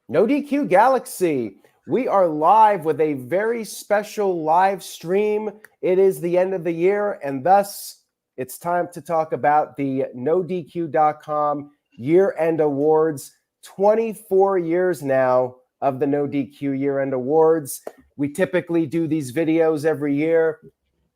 No DQ Galaxy. We are live with a very special live stream. It is the end of the year, and thus it's time to talk about the NoDQ.com year-end awards. 24 years now of the No DQ year-end awards. We typically do these videos every year,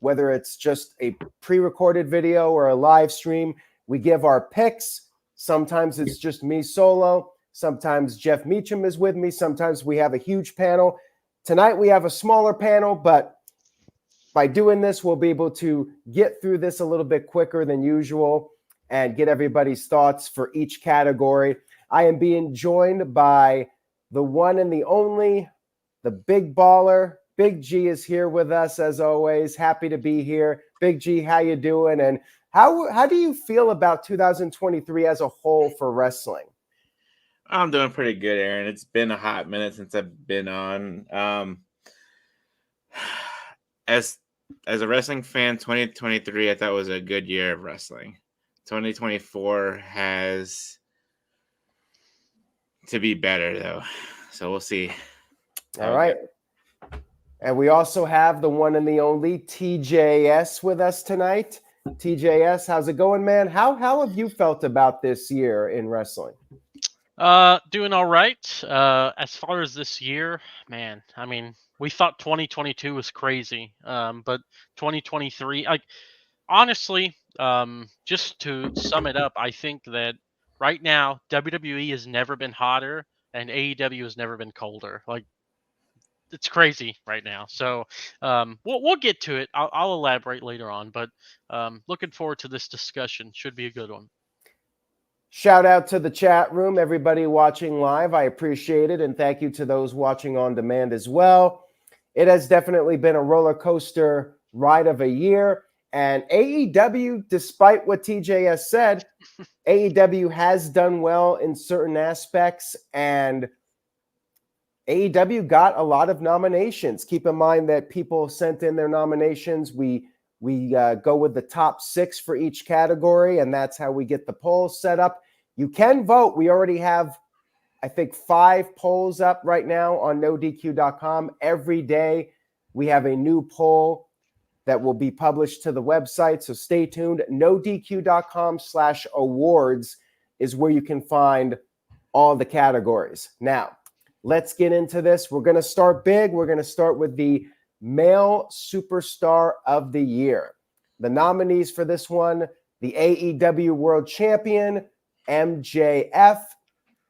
whether it's just a pre-recorded video or a live stream. We give our picks. Sometimes it's just me solo. Sometimes Jeff Meacham is with me. Sometimes we have a huge panel. Tonight we have a smaller panel, but by doing this, we'll be able to get through this a little bit quicker than usual and get everybody's thoughts for each category. I am being joined by the one and the only, the big baller. Big G is here with us as always. Happy to be here. Big G, how you doing? And how do you feel about 2023 as a whole for wrestling? I'm doing pretty good, Aaron. It's been a hot minute since I've been on. As a wrestling fan, 2023 I thought was a good year of wrestling. 2024 has to be better, though. So we'll see. All right. And we also have the one and the only TJS with us tonight. TJS, how's it going, man? How have you felt about this year in wrestling? Doing all right. As far as this year, man, I mean, we thought 2022 was crazy. But 2023, honestly, just to sum it up, I think that right now WWE has never been hotter and AEW has never been colder. It's crazy right now. So we'll get to it. I'll elaborate later on, but looking forward to this discussion. Should be a good one. Shout out to the chat room, everybody watching live. I appreciate it. And thank you to those watching on demand as well. It has definitely been a roller coaster ride of a year. And AEW, despite what TJ has said, AEW has done well in certain aspects. And AEW got a lot of nominations. Keep in mind that people sent in their nominations. We go with the top 6 for each category, and that's how we get the polls set up. You can vote. We already have, I think, 5 polls up right now on NoDQ.com. Every day we have a new poll that will be published to the website, so stay tuned. NoDQ.com/awards is where you can find all the categories. Now, let's get into this. We're going to start big. We're going to start with the Male Superstar of the Year. The nominees for this one, the AEW World Champion, MJF,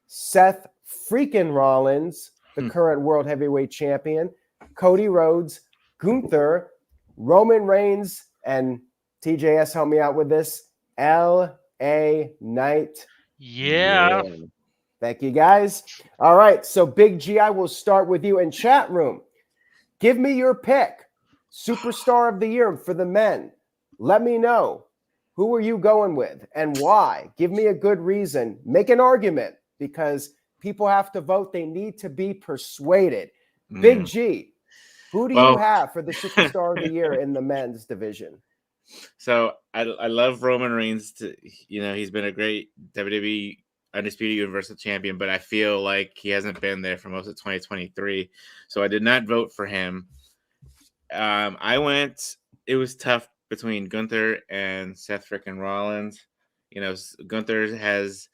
Seth freaking Rollins, the current World Heavyweight Champion, Cody Rhodes, Gunther, Roman Reigns, and TJS, help me out with this, L.A. Knight. Yeah. Thank you, guys. All right, so Big G, I will start with you in chat room. Give me your pick. Superstar of the year for the men. Let me know. Who are you going with and why? Give me a good reason. Make an argument because people have to vote. They need to be persuaded. Big G, who do you have for the Superstar of the Year in the men's division? So I love Roman Reigns. He's been a great WWE Undisputed Universal Champion, but I feel like he hasn't been there for most of 2023. So I did not vote for him. It was tough between Gunther and Seth freaking Rollins. Gunther has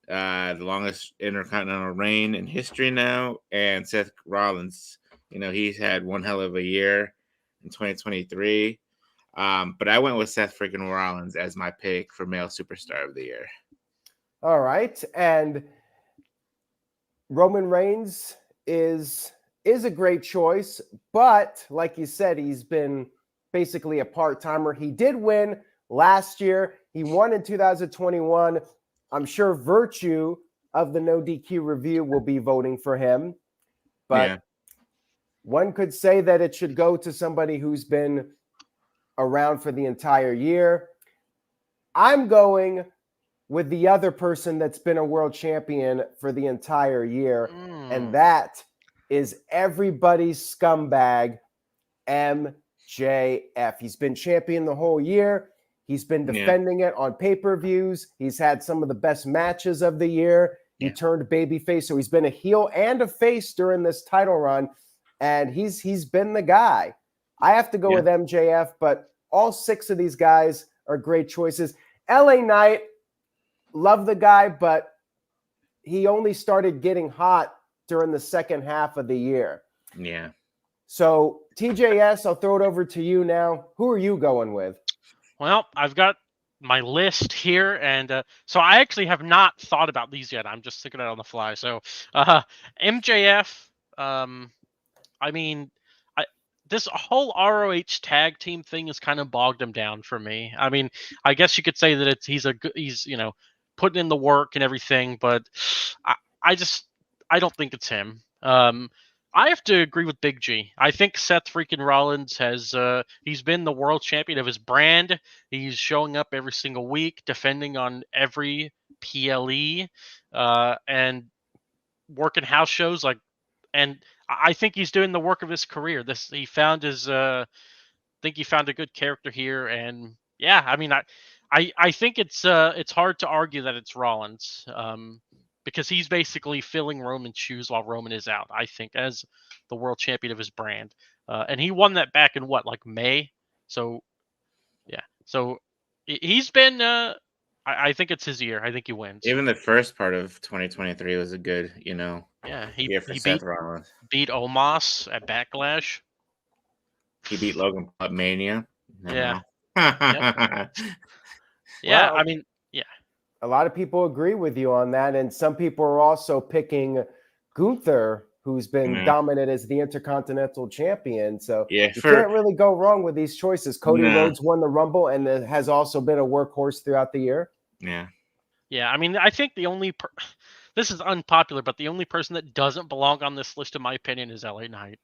the longest Intercontinental reign in history now, and Seth Rollins, he's had one hell of a year in 2023. But I went with Seth freaking Rollins as my pick for Male Superstar of the Year. All right. And Roman Reigns is a great choice, but like you said, he's been basically a part-timer. He did win last year. He won in 2021. I'm sure Virtue of the No DQ review will be voting for him. But one could say that it should go to somebody who's been around for the entire year. I'm going with the other person that's been a world champion for the entire year, and that is everybody's scumbag, MJF. He's been champion the whole year. He's been defending it on pay-per-views. He's had some of the best matches of the year. He turned babyface, so he's been a heel and a face during this title run, and he's been the guy. I have to go with MJF, but all 6 of these guys are great choices. LA Knight, love the guy, but he only started getting hot during the second half of the year. Yeah. So TJS, I'll throw it over to you now. Who are you going with? Well, I've got my list here, and so I actually have not thought about these yet. I'm just thinking it on the fly. So MJF, I mean, this whole ROH tag team thing has kind of bogged him down for me. I mean, I guess you could say that he's putting in the work and everything, but I don't think it's him. I have to agree with Big G. I think Seth freaking Rollins he's been the world champion of his brand. He's showing up every single week, defending on every PLE, and working house shows and I think he's doing the work of his career. He found I think he found a good character here, and yeah, I mean, I think it's hard to argue that it's Rollins, because he's basically filling Roman's shoes while Roman is out, I think, as the world champion of his brand, and he won that back in May. So yeah, so he's been. I think it's his year. I think he wins. Even the first part of 2023 was a good, he for Seth Rollins. Beat Omos at Backlash. He beat Logan at Mania. Yeah. Yep. Yeah, Well, I mean, yeah. A lot of people agree with you on that, and some people are also picking Gunther, who's been dominant as the Intercontinental Champion. So you can't really go wrong with these choices. Cody Rhodes won the Rumble and has also been a workhorse throughout the year. Yeah. Yeah, I mean, I think the only this is unpopular, but the only person that doesn't belong on this list, in my opinion, is LA Knight.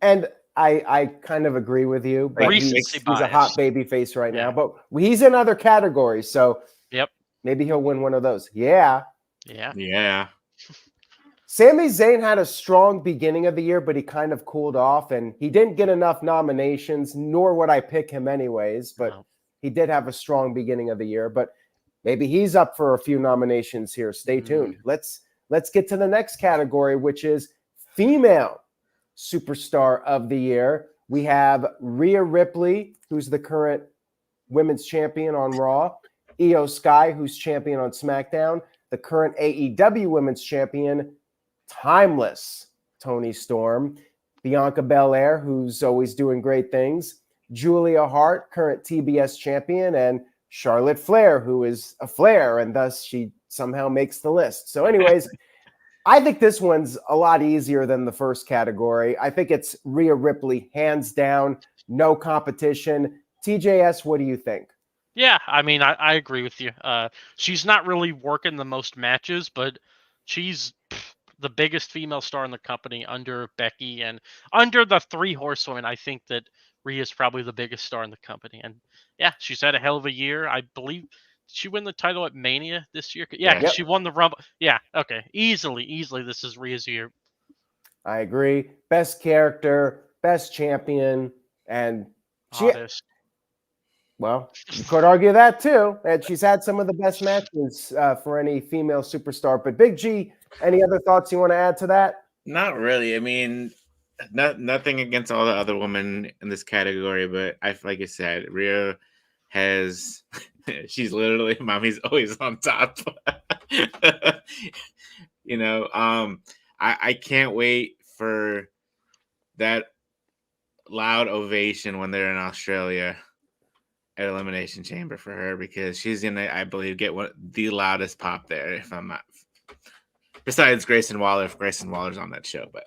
And I kind of agree with you, but he's a hot baby face right now. But he's in other categories, so maybe he'll win one of those. Yeah. Sami Zayn had a strong beginning of the year, but he kind of cooled off, and he didn't get enough nominations, nor would I pick him anyways, but he did have a strong beginning of the year. But maybe he's up for a few nominations here. Stay tuned. Let's get to the next category, which is female superstar of the year. We have Rhea Ripley, who's the current women's champion on Raw, Iyo Sky, who's champion on SmackDown, the current AEW women's champion, timeless Toni Storm, Bianca Belair, who's always doing great things, Julia Hart, current TBS champion, and Charlotte Flair, who is a Flair, and thus she somehow makes the list. So anyways, I think this one's a lot easier than the first category. I think it's Rhea Ripley, hands down, no competition. TJS, what do you think? Yeah, I mean, I agree with you. She's not really working the most matches, but she's the biggest female star in the company under Becky, and under the 3 horsewomen. I think that Rhea's probably the biggest star in the company. And yeah, she's had a hell of a year. I believe, did she win the title at Mania this year? Yeah, she won the Rumble. Yeah, okay. Easily, this is Rhea's year. I agree. Best character, best champion, and well, you could argue that too. And she's had some of the best matches for any female superstar. But Big G, any other thoughts you want to add to that? Not really. I mean, nothing against all the other women in this category, but like I said, Rhea has she's literally mommy's always on top. I can't wait for that loud ovation when they're in Australia at Elimination Chamber for her, because she's gonna, I believe, get the loudest pop there, if I'm not, besides Grayson Waller, if Grayson Waller's on that show. But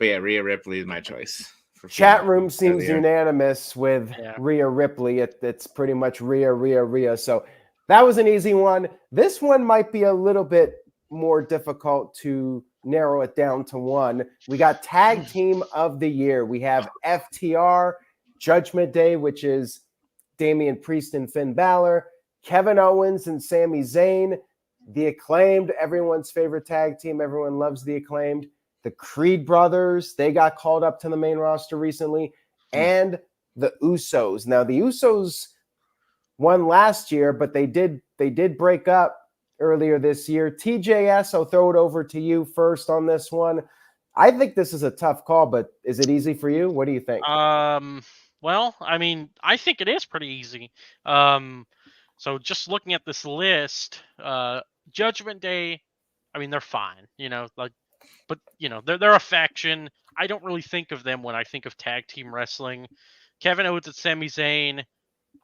yeah, Rhea Ripley is my choice. Chat room seems unanimous with Rhea Ripley. It's pretty much Rhea. So that was an easy one. This one might be a little bit more difficult to narrow it down to one. We got Tag Team of the Year. We have FTR, Judgment Day, which is Damian Priest and Finn Balor, Kevin Owens and Sami Zayn, the Acclaimed, everyone's favorite tag team. Everyone loves the Acclaimed. The Creed brothers, they got called up to the main roster recently, and the Usos. Now, the Usos won last year, but they did break up earlier this year. TJS, I'll throw it over to you first on this one. I think this is a tough call, but is it easy for you? What do you think? Well, I mean, I think it is pretty easy. So just looking at this list, Judgment Day, I mean, they're fine, but they're a faction. I don't really think of them when I think of tag team wrestling. Kevin Owens and Sami Zayn,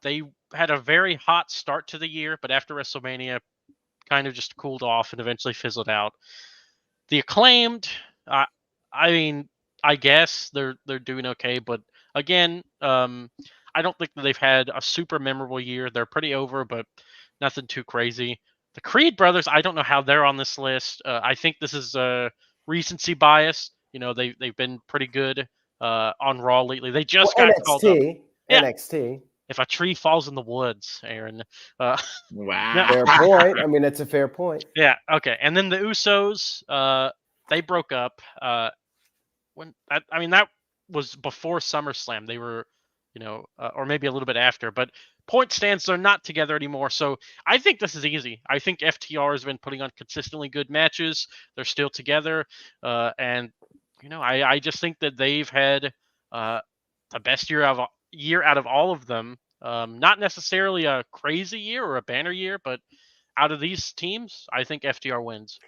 they had a very hot start to the year, but after WrestleMania, kind of just cooled off and eventually fizzled out. The Acclaimed, I mean, I guess they're doing okay, but again, I don't think that they've had a super memorable year. They're pretty over, but nothing too crazy. The Creed brothers, I don't know how they're on this list. I think this is a recency bias. They've been pretty good on Raw lately. They just got called up. Yeah. NXT. If a tree falls in the woods, Aaron. Wow. Fair point. I mean, it's a fair point. Yeah. Okay. And then the Usos, they broke up. That was before SummerSlam. They were, or maybe a little bit after. But point stands, they're not together anymore. So I think this is easy. I think FTR has been putting on consistently good matches. They're still together, and I just think that they've had the best year out of all of them. Not necessarily a crazy year or a banner year, but out of these teams, I think FTR wins.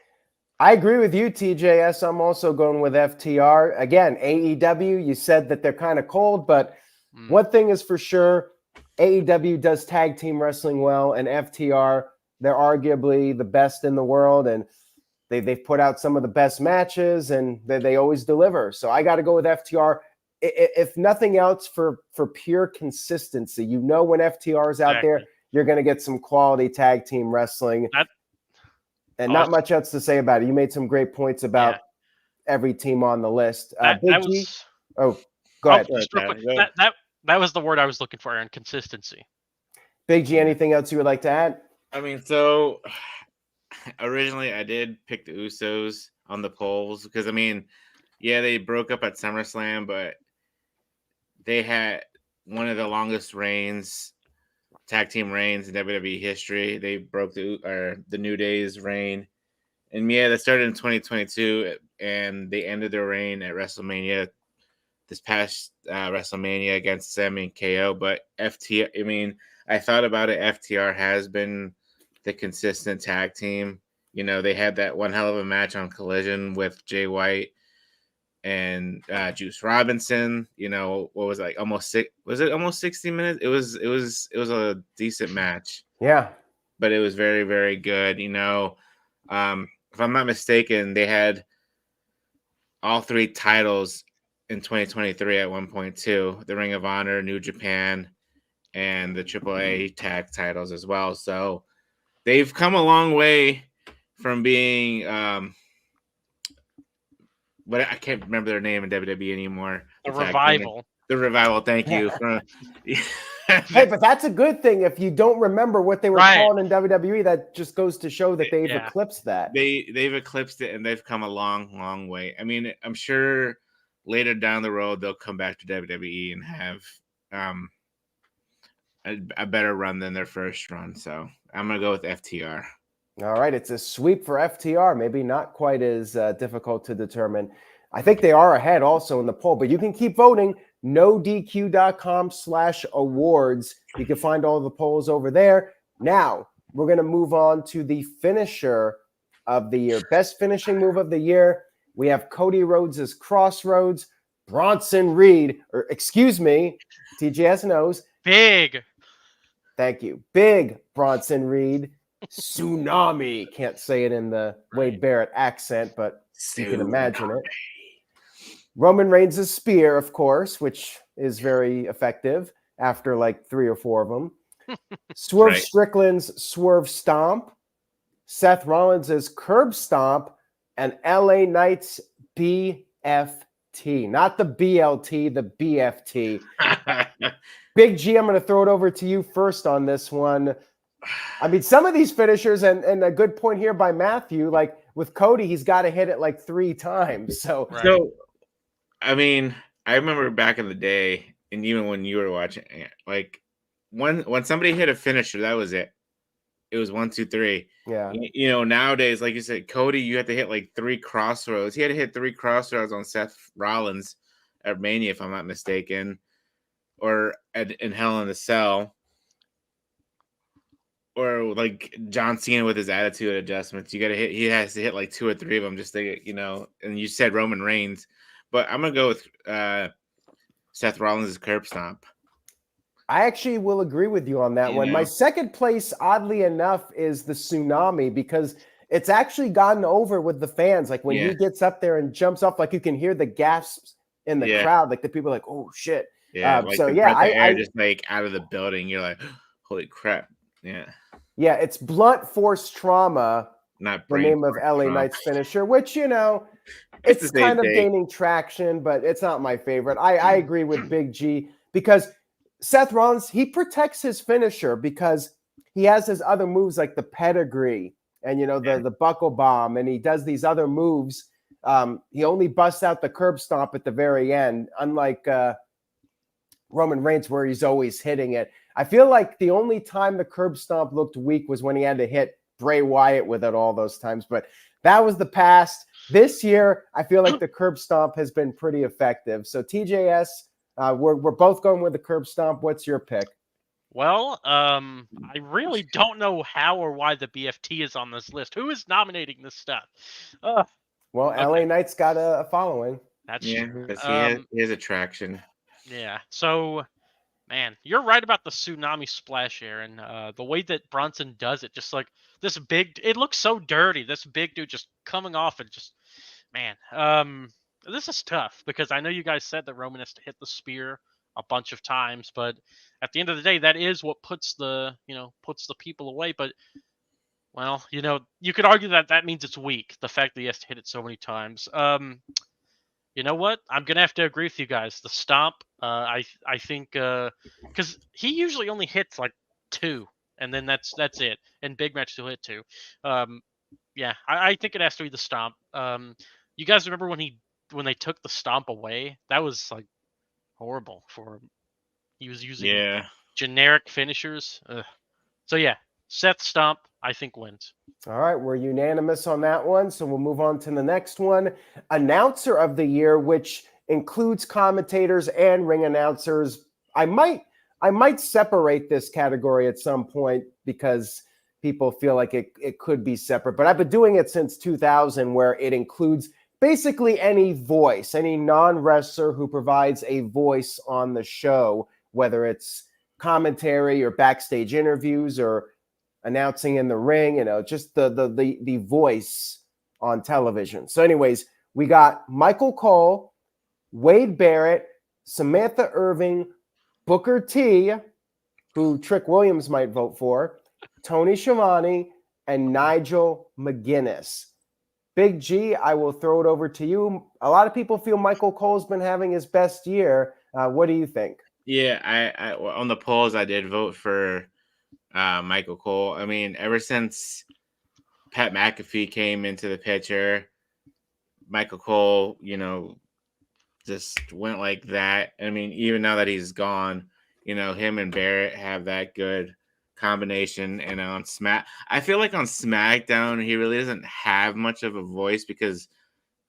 I agree with you, TJS. I'm also going with FTR. Again, AEW, you said that they're kind of cold, but one thing is for sure, AEW does tag team wrestling well, and FTR, they're arguably the best in the world, and they've put out some of the best matches, and they always deliver. So I got to go with FTR. If nothing else, for pure consistency, when FTR is out there, you're going to get some quality tag team wrestling. And not much else to say about it. You made some great points about every team on the list. G. Oh, go ahead. That was the word I was looking for, Aaron. Consistency. Big G, anything else you would like to add? I mean, so originally I did pick the Usos on the polls because, I mean, yeah, they broke up at SummerSlam, but they had one of the longest tag team reigns in WWE history. They broke the New Day's reign. And yeah, they started in 2022 and they ended their reign at WrestleMania this past WrestleMania against Sami and KO. But FTR, I mean, I thought about it. FTR has been the consistent tag team. They had that one hell of a match on Collision with Jay White and Juice Robinson. What was it, like almost 60 minutes? It was a decent match. Yeah, but it was very, very good. If I'm not mistaken, they had all three titles in 2023 at one point too: the Ring of Honor, New Japan, and the AAA tag titles as well. So they've come a long way from being but I can't remember their name in WWE anymore. The Revival. The Revival, thank you. Hey, but that's a good thing. If you don't remember what they were called in WWE, that just goes to show that they've eclipsed that. They've eclipsed it, and they've come a long, long way. I mean, I'm sure later down the road they'll come back to WWE and have a better run than their first run. So I'm going to go with FTR. All right, it's a sweep for FTR. Maybe not quite as difficult to determine. I think they are ahead also in the poll, but you can keep voting. NoDQ.com/awards. You can find all the polls over there. Now, we're going to move on to the finisher of the year. Best finishing move of the year. We have Cody Rhodes' Crossroads, Bronson Reed, or excuse me, TGS knows. Big. Thank you. Big Bronson Reed. Tsunami. Can't say it in the Wade Barrett accent, but you can imagine it. Roman Reigns' spear, of course, which is very effective after like 3 or 4 of them. Swerve Strickland's Swerve Stomp. Seth Rollins' Curb Stomp. And LA Knight's BFT. Not the BLT, the BFT. Big G, I'm going to throw it over to you first on this one. I mean, some of these finishers, and a good point here by Matthew, like with Cody, he's got to hit it like 3 times. So, I mean, I remember back in the day, and even when you were watching, like when somebody hit a finisher, that was it. it was 1, 2, 3. Yeah. You know, nowadays, like you said, Cody, you have to hit like 3 crossroads. He had to hit 3 crossroads on Seth Rollins at Mania, if I'm not mistaken, or in Hell in a Cell, or like John Cena with his attitude adjustments. You got to hit. He has to hit like 2 or 3 of them. Just to, you know. And you said Roman Reigns, but I'm gonna go with Seth Rollins' curb stomp. I actually will agree with you on that one. My second place, oddly enough, is the Tsunami, because it's actually gotten over with the fans. Like when he gets up there and jumps off, like you can hear the gasps in the crowd. Like the people are like, "Oh shit!" Yeah, like the breath of air just like out of the building. You're like, "Holy crap!" Yeah, yeah. It's blunt force trauma. Not the name of LA Knight's finisher, which, you know, it's kind of gaining traction, but it's not my favorite. I agree with Big G, because Seth Rollins, he protects his finisher because he has his other moves like the pedigree and, you know, the buckle bomb, and he does these other moves. He only busts out the curb stomp at the very end, unlike Roman Reigns, where he's always hitting it. I feel like the only time the curb stomp looked weak was when he had to hit Bray Wyatt with it all those times, but that was the past. This year, I feel like the curb stomp has been pretty effective. So TJS, we're both going with the curb stomp. What's your pick? Well, I really don't know how or why the BFT is on this list. Who is nominating this stuff? Well, okay. LA Knight's got a following. That's because he has attraction. Yeah. So, man, you're right about the Tsunami splash, Aaron. The way that Bronson does it, just like this big, it looks so dirty. This big dude just coming off and just, man. This is tough because I know you guys said that Roman has to hit the spear a bunch of times, but at the end of the day, that is what puts the people away. But, well, you know, you could argue that means it's weak, the fact that he has to hit it so many times. You know what? I'm gonna have to agree with you guys. The stomp, I think, because he usually only hits like 2, and then that's it. In big matches, he'll hit 2. Yeah, I think it has to be the stomp. You guys remember when they took the stomp away? That was like horrible for him. He was using generic finishers. So yeah, Seth stomp, I think, wins. All right, we're unanimous on that one, so we'll move on to the next one. Announcer of the Year, which includes commentators and ring announcers. I might separate this category at some point because people feel like it could be separate, but I've been doing it since 2000, where it includes basically any voice, any non-wrestler who provides a voice on the show, whether it's commentary or backstage interviews or announcing in the ring, you know, just the voice on television. So anyways, we got Michael Cole, Wade Barrett, Samantha Irving, Booker T, who Trick Williams might vote for, Tony Schiavone, and Nigel McGuinness. Big G, I will throw it over to you. A lot of people feel Michael Cole's been having his best year. What do you think? Yeah, I on the polls, I did vote for Michael Cole. I mean, ever since Pat McAfee came into the picture, Michael Cole, you know, just went like that. I mean, even now that he's gone, you know, him and Barrett have that good combination. And on I feel like on SmackDown, he really doesn't have much of a voice because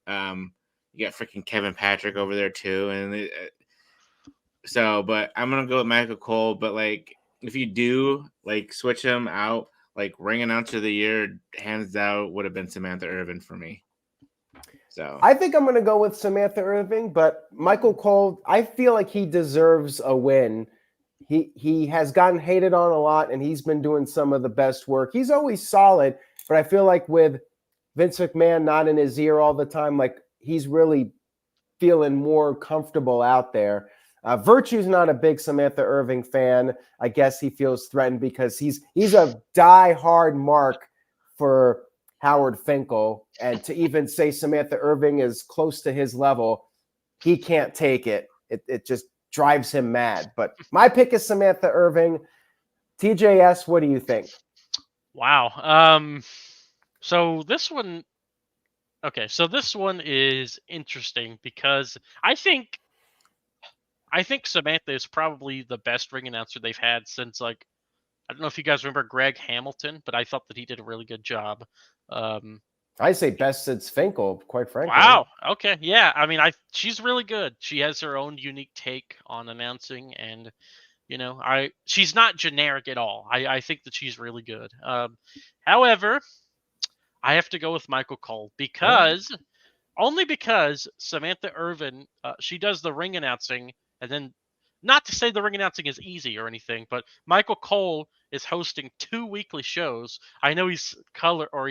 you got freaking Kevin Patrick over there too. And but I'm going to go with Michael Cole. But like, if you do like switch him out, like ring announcer of the year, hands down would have been Samantha Irvin for me. So I think I'm going to go with Samantha Irving, but Michael Cole, I feel like he deserves a win. He has gotten hated on a lot, and he's been doing some of the best work. He's always solid, but I feel like with Vince McMahon not in his ear all the time, like he's really feeling more comfortable out there. Virtue's not a big Samantha Irving fan. I guess he feels threatened because he's a die-hard mark for Howard Finkel, and to even say Samantha Irving is close to his level, he can't take it. It just drives him mad. But my pick is Samantha Irving. TJS, what do you think? Wow. So this one is interesting because I think Samantha is probably the best ring announcer they've had since like I don't know if you guys remember Greg Hamilton, but I thought that he did a really good job. I say best since Finkel, quite frankly. Wow. Okay. Yeah. I mean, she's really good. She has her own unique take on announcing, and she's not generic at all. I think that she's really good. However, I have to go with Michael Cole only because Samantha Irvin, she does the ring announcing, and then not to say the ring announcing is easy or anything, but Michael Cole is hosting 2 weekly shows. I know he's color on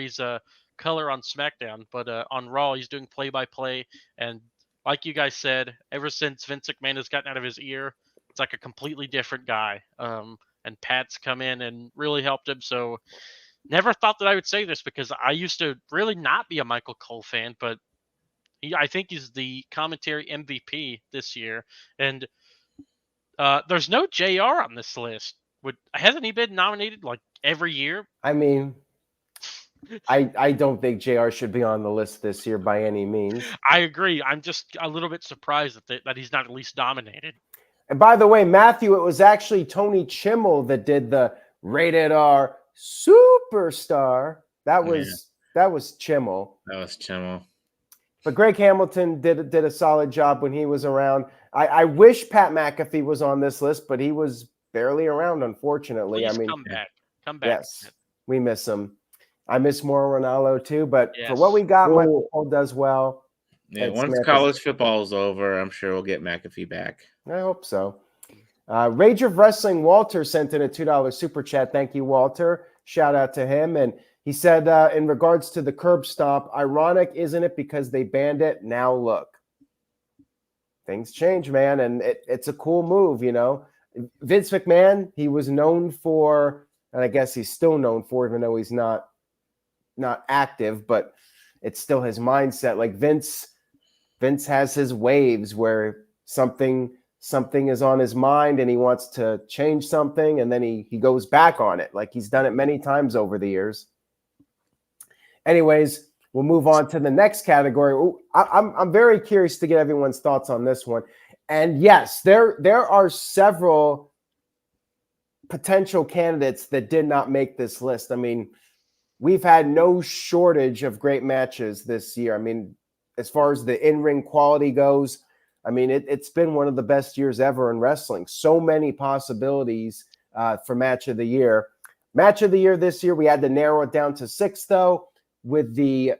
SmackDown, but on Raw he's doing play-by-play, and like you guys said, ever since Vince McMahon has gotten out of his ear, it's like a completely different guy. And Pat's come in and really helped him. So never thought that I would say this because I used to really not be a Michael Cole fan, but I think he's the commentary MVP this year. And there's no JR on this list. Hasn't he been nominated like every year? I mean, I don't think JR should be on the list this year by any means. I agree. I'm just a little bit surprised that he's not at least nominated. And by the way, Matthew, it was actually Tony Chimmel that did the Rated R Superstar. That was Chimmel. That was Chimmel. But Greg Hamilton did a solid job when he was around. I wish Pat McAfee was on this list, but he was barely around, unfortunately. Please come back. Yes, we miss him. I miss Mauro Ranallo too, but for what we got, Michael Cole does well. Yeah, once college football is over, I'm sure we'll get McAfee back. I hope so. Rage of Wrestling Walter sent in a $2 super chat. Thank you, Walter. Shout out to him. And he said, in regards to the curb stomp, ironic, isn't it? Because they banned it. Now look. Things change, man. And it's a cool move, Vince McMahon, he was known for, and I guess he's still known for, even though he's not active, but it's still his mindset. Like Vince has his waves where something is on his mind and he wants to change something, and then he goes back on it. Like he's done it many times over the years. Anyways, we'll move on to the next category. Ooh, I'm very curious to get everyone's thoughts on this one. And yes, there are several potential candidates that did not make this list. I mean, we've had no shortage of great matches this year. I mean, as far as the in-ring quality goes, I mean, it's been one of the best years ever in wrestling. So many possibilities for Match of the Year. Match of the Year this year, we had to narrow it down to 6, though, with the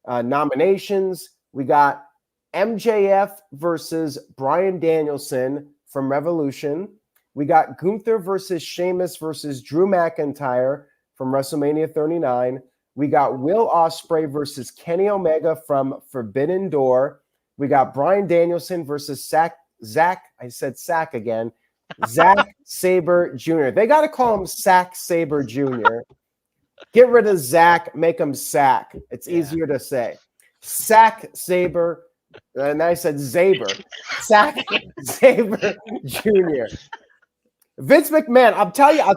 nominations. We got MJF versus Bryan Danielson from Revolution. We got Gunther versus Sheamus versus Drew McIntyre from WrestleMania 39. We got Will Ospreay versus Kenny Omega from Forbidden Door. We got Bryan Danielson versus Zack. I said Sack again. Zack Sabre Jr. They got to call him Sack Sabre Jr. Get rid of Zack, make him Sack. It's easier to say. Sack Sabre. And I said Zaber. Sack Sabre Jr. Vince McMahon, I'll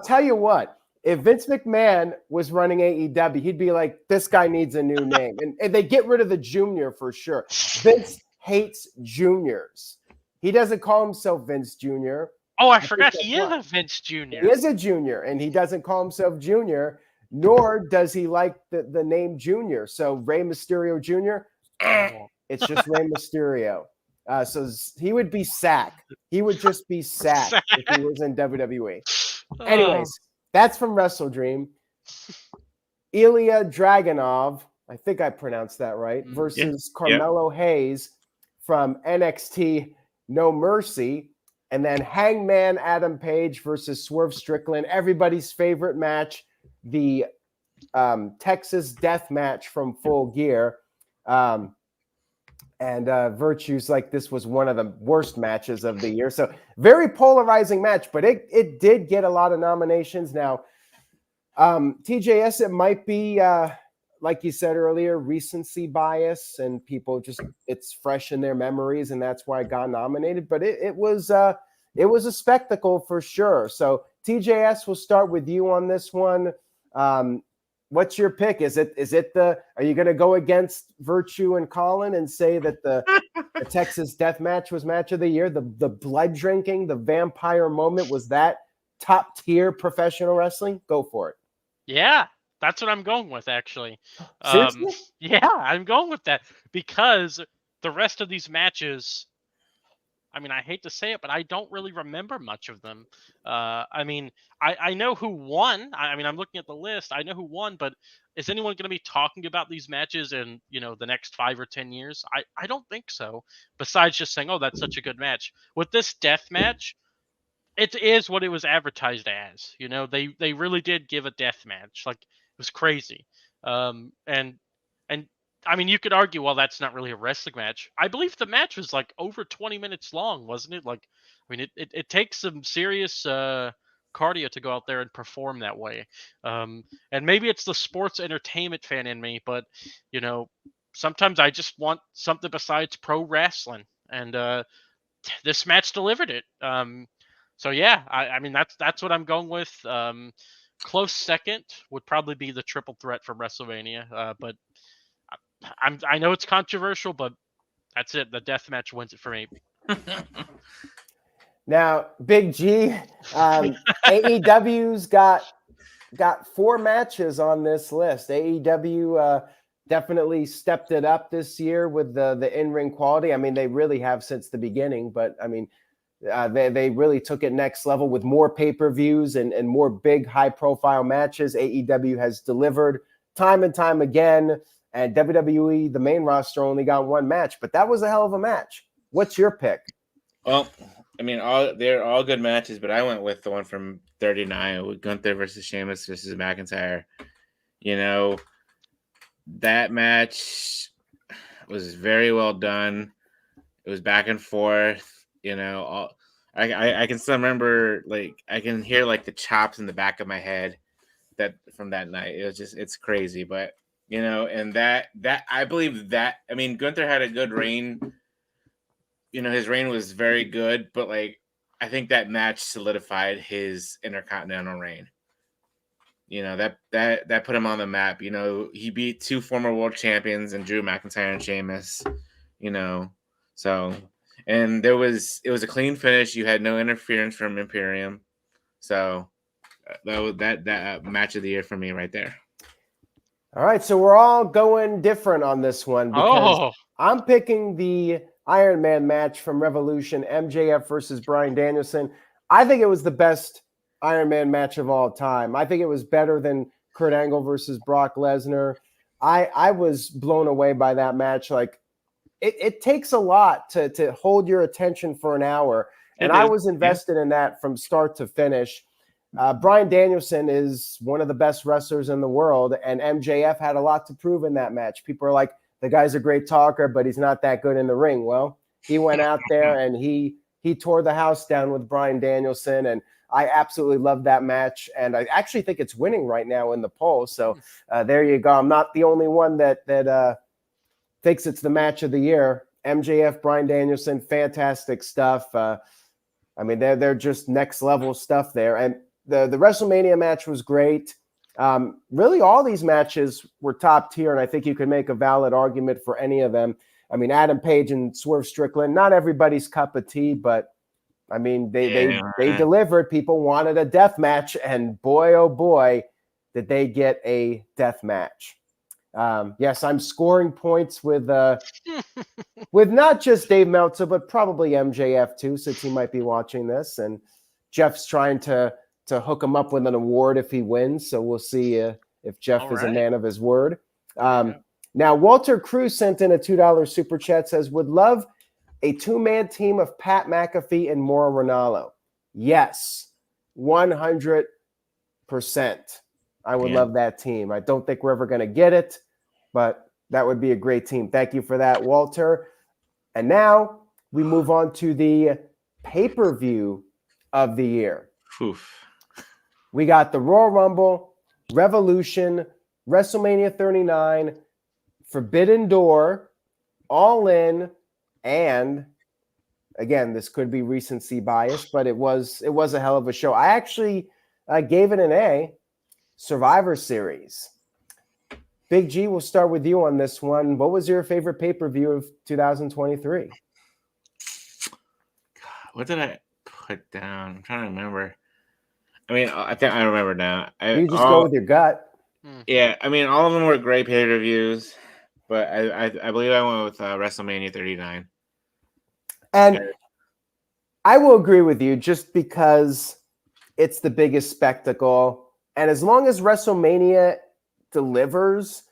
tell you what. If Vince McMahon was running AEW, he'd be like, this guy needs a new name. And they get rid of the junior for sure. Vince hates juniors. He doesn't call himself Vince Jr. Oh, I forgot he is a Vince Jr. He is a junior, and he doesn't call himself Junior, nor does he like the name Junior. So Rey Mysterio Jr., it's just Rey Mysterio. So he would be Sack. He would just be Sack if he was in WWE. Anyways, that's from WrestleDream. Ilja Draganov, I think I pronounced that right, versus Carmelo Hayes from NXT No Mercy. And then Hangman Adam Page versus Swerve Strickland. Everybody's favorite match, the Texas Death Match from Full Gear. And Virtue's like this was one of the worst matches of the year. So very polarizing match, but it did get a lot of nominations. Now, TJS, it might be, like you said earlier, recency bias, and people just, it's fresh in their memories, and that's why it got nominated. But it was a spectacle for sure. So TJS, we'll start with you on this one. What's your pick? Are you going to go against Virtue and Colin and say that the Texas Death Match was match of the year? The blood drinking, the vampire moment, was that top tier professional wrestling? Go for it. Yeah, that's what I'm going with, actually. Seriously? Yeah, I'm going with that because the rest of these matches, I mean, I hate to say it, but I don't really remember much of them. I mean, I know who won. I mean, I'm looking at the list. I know who won, but is anyone going to be talking about these matches in, the next 5 or 10 years? I don't think so. Besides just saying, oh, that's such a good match. With this death match, it is what it was advertised as. They really did give a death match. Like, it was crazy. And I mean, you could argue, well, that's not really a wrestling match. I believe the match was like over 20 minutes long, wasn't it? Like, I mean, it takes some serious cardio to go out there and perform that way. And maybe it's the sports entertainment fan in me, but you know, sometimes I just want something besides pro wrestling, and this match delivered it. So yeah, I mean, that's what I'm going with. Close second would probably be the triple threat from WrestleMania, but I know it's controversial, but that's it. The death match wins it for me. Now, Big G, AEW's got 4 matches on this list. AEW definitely stepped it up this year with the in-ring quality. I mean, they really have since the beginning, but I mean, they really took it next level with more pay-per-views and more big, high-profile matches. AEW has delivered time and time again, and WWE, the main roster, only got 1 match, but that was a hell of a match. What's your pick? Well, I mean, they're all good matches, but I went with the one from 39 with Gunther versus Sheamus versus McIntyre. That match was very well done. It was back and forth. I can still remember, like, I can hear like the chops in the back of my head that from that night. It's crazy, but and that I believe that, I mean, Gunther had a good reign. His reign was very good, but like, I think that match solidified his Intercontinental reign. That put him on the map. He beat 2 former world champions and Drew McIntyre and Sheamus. So, and it was a clean finish. You had no interference from Imperium. So that match of the year for me right there. All right, so we're all going different on this one because I'm picking the Iron Man match from Revolution, MJF versus Bryan Danielson. I think it was the best Iron Man match of all time. I think it was better than Kurt Angle versus Brock Lesnar. I was blown away by that match. Like, it takes a lot to hold your attention for an hour, and I was invested in that from start to finish. Bryan Danielson is one of the best wrestlers in the world, and MJF had a lot to prove in that match. People are like, the guy's a great talker, but he's not that good in the ring. Well, he went out there and he tore the house down with Bryan Danielson, and I absolutely love that match. And I actually think it's winning right now in the poll. So there you go. I'm not the only one that thinks it's the match of the year. MJF, Bryan Danielson, fantastic stuff. I mean, they're just next level stuff there. And the WrestleMania match was great. Really, all these matches were top tier, and I think you could make a valid argument for any of them. I mean, Adam Page and Swerve Strickland, not everybody's cup of tea, but I mean, they delivered. People wanted a death match, and boy, oh boy, did they get a death match. Yes, I'm scoring points with not just Dave Meltzer, but probably MJF too, since he might be watching this. And Jeff's trying to hook him up with an award if he wins. So we'll see if Jeff is a man of his word. Now, Walter Cruz sent in a $2 super chat, says, would love a 2-man team of Pat McAfee and Mauro Ranallo. Yes, 100%. I would love that team. I don't think we're ever going to get it, but that would be a great team. Thank you for that, Walter. And now we move on to the pay-per-view of the year. Oof. We got the Royal Rumble, Revolution, WrestleMania 39, Forbidden Door, All In, and again, this could be recency bias, but it was a hell of a show. I actually gave it an A, Survivor Series. Big G, we'll start with you on this one. What was your favorite pay-per-view of 2023? What did I put down? I'm trying to remember. I mean, I think I remember now. You just go with your gut. Yeah, I mean, all of them were great pay-per-views, but I believe I went with WrestleMania 39. And I will agree with you just because it's the biggest spectacle. And as long as WrestleMania delivers,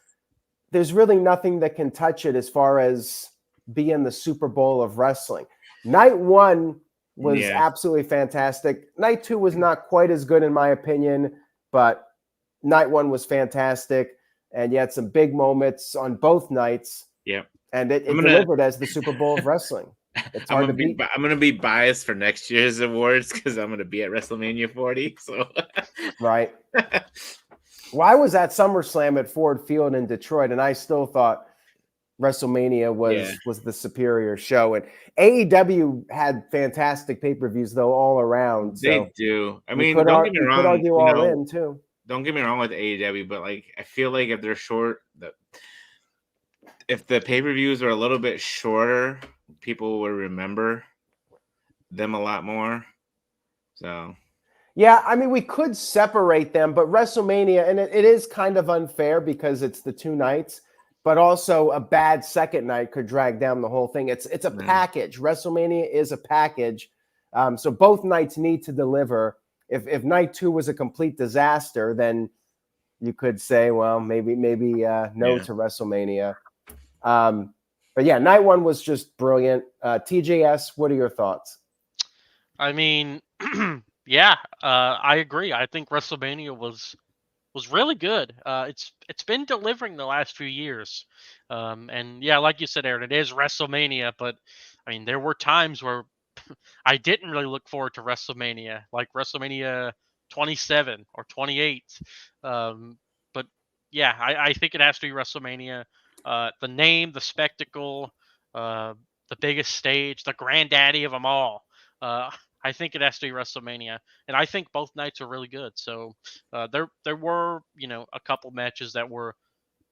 there's really nothing that can touch it as far as being the Super Bowl of wrestling. Night 1 was absolutely fantastic. Night 2 was not quite as good in my opinion, but night 1 was fantastic. And you had some big moments on both nights. Yep. And it delivered as the Super Bowl of wrestling. It's hard to beat. I'm going to be biased for next year's awards because I'm going to be at WrestleMania 40. So right. Well, I was at SummerSlam at Ford Field in Detroit, and I still thought WrestleMania was the superior show. And AEW had fantastic pay-per-views, though, all around. So they do. I mean, don't get me wrong. Could argue All In, too. Don't get me wrong with AEW, but like I feel like if they're short, if the pay-per-views are a little bit shorter, people will remember them a lot more. So yeah, I mean, we could separate them, but WrestleMania, and it is kind of unfair because it's the 2 nights, but also a bad second night could drag down the whole thing. It's a package. WrestleMania is a package. So both nights need to deliver. If night 2 was a complete disaster, then you could say, well, maybe no to WrestleMania. But yeah, night 1 was just brilliant. TJS, what are your thoughts? I mean, yeah, I agree. I think WrestleMania was really good. It's been delivering the last few years. And yeah, like you said, Aaron, it is WrestleMania, but I mean, there were times where I didn't really look forward to WrestleMania, like WrestleMania 27 or 28. But yeah, I think it has to be WrestleMania. The name, the spectacle, the biggest stage, the granddaddy of them all. I think it has to be WrestleMania, and I think both nights are really good. So there were a couple matches that were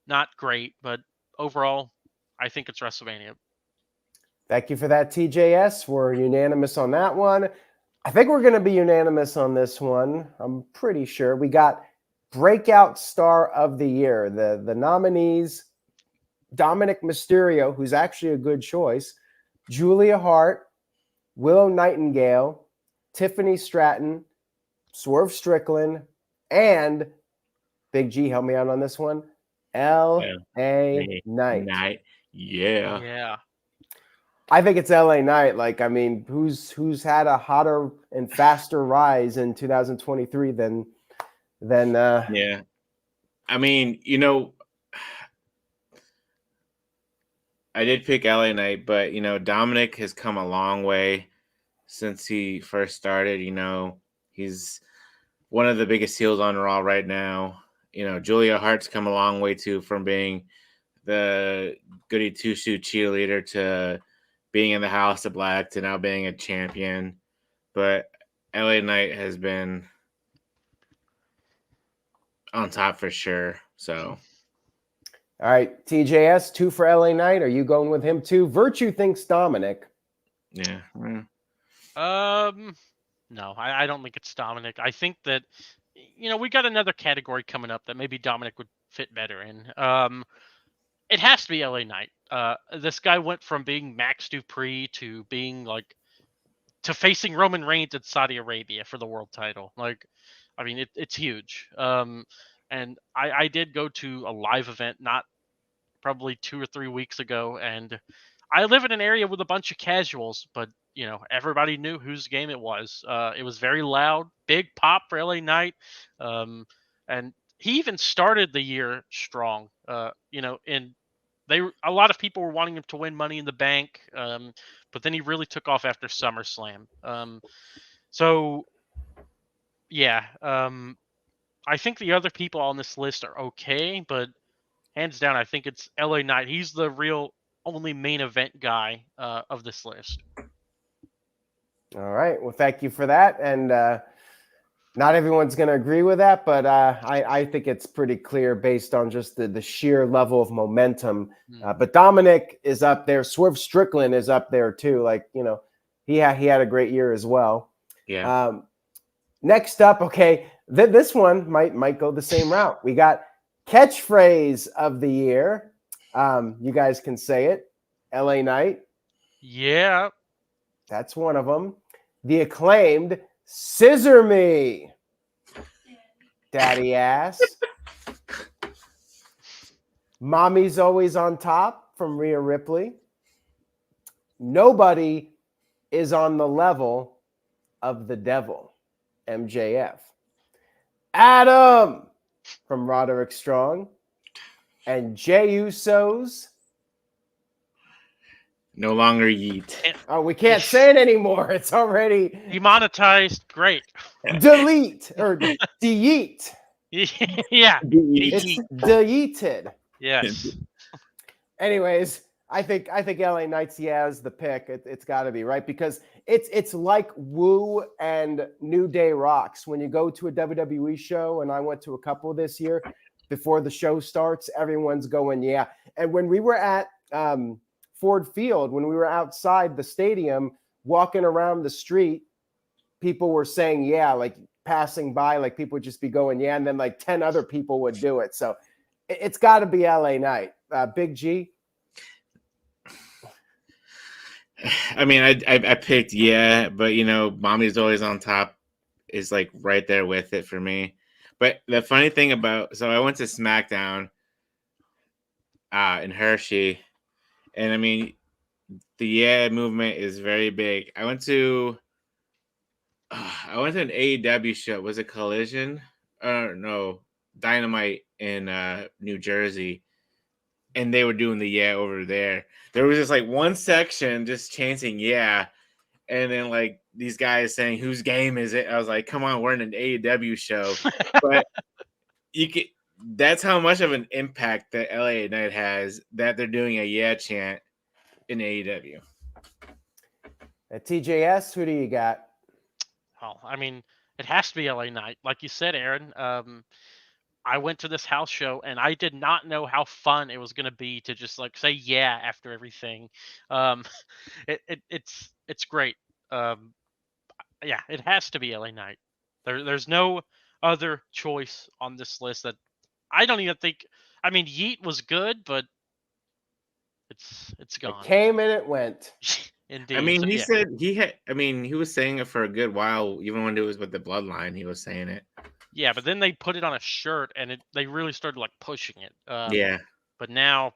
not great, but overall, I think it's WrestleMania. Thank you for that, TJS. We're unanimous on that one. I think we're going to be unanimous on this one. I'm pretty sure. We got Breakout Star of the Year. The nominees, Dominic Mysterio, who's actually a good choice, Julia Hart, Willow Nightingale, Tiffany Stratton, Swerve Strickland, and Big G, help me out on this one, L.A. Knight. Yeah. I think it's LA Knight. Like, I mean, who's had a hotter and faster rise in 2023 than yeah. I mean, I did pick LA Knight, but Dominic has come a long way since he first started. He's one of the biggest heels on Raw right now. Julia Hart's come a long way too, from being the goody two-shoe cheerleader to being in the House of Black to now being a champion. But LA Knight has been on top for sure. So, all right, TJS, 2 for LA Knight. Are you going with him too? Virtue thinks Dominic. Yeah. No, I don't think it's Dominic. I think that we got another category coming up that maybe Dominic would fit better in. It has to be LA Knight. This guy went from being Max Dupree to being to facing Roman Reigns in Saudi Arabia for the world title. Like, I mean, it's huge. And I did go to a live event not probably 2 or 3 weeks ago, and I live in an area with a bunch of casuals, but everybody knew whose game it was. It was very loud, big pop for LA Knight, and he even started the year strong. And a lot of people were wanting him to win Money in the Bank, but then he really took off after SummerSlam. So yeah, I think the other people on this list are okay, but hands down, I think it's LA Knight. He's the real only main event guy of this list. All right. Well, thank you for that. And not everyone's going to agree with that, but I think it's pretty clear based on just the sheer level of momentum. But Dominic is up there. Swerve Strickland is up there too. Like, he had a great year as well. Yeah. Next up, okay, this one might go the same route. We got catchphrase of the year. You guys can say it. LA Knight. Yeah. That's one of them. The Acclaimed, Scissor Me. Daddy ass. Mommy's Always on Top from Rhea Ripley. Nobody is on the level of the devil. MJF. Adam from Roderick Strong. And Jey Usos. No longer yeet. Oh, we can't say it anymore. It's already Demonetized. Great. delete or delete. Yeah. It's deleted. Yes. Anyways, I think LA Knight's is the pick. It's got to be right because it's like Woo and New Day Rocks. When you go to a WWE show, and I went to a couple this year, before the show starts, everyone's going yeah. And when we were at Ford Field, when we were outside the stadium, walking around the street, people were saying yeah, like passing by, like people would just be going yeah, and then like 10 other people would do it. So it's got to be LA Knight. Big G. I mean, I picked yeah, but Mommy's Always on Top is like right there with it for me. But the funny thing so I went to SmackDown in Hershey, and I mean, the yeah movement is very big. I went to an AEW show. Was it Collision? No, Dynamite in New Jersey, and they were doing the yeah over there. There was just like one section just chanting yeah, and then like these guys saying whose game is it? I was like, come on, we're in an AEW show, but that's how much of an impact that LA Knight has that they're doing a yeah chant in AEW. At TJS, who do you got? Oh, I mean, it has to be LA Knight. Like you said, Aaron, I went to this house show and I did not know how fun it was going to be to just like say yeah after everything. It's great. Yeah, it has to be LA Knight. There's no other choice on this list that I don't even think. I mean, Yeet was good, but it's gone. It came and it went. Indeed. I mean, So, he yeah. said he was saying it for a good while, even when it was with the Bloodline. He was saying it. Yeah, but then they put it on a shirt, and they really started like pushing it. Yeah. But now,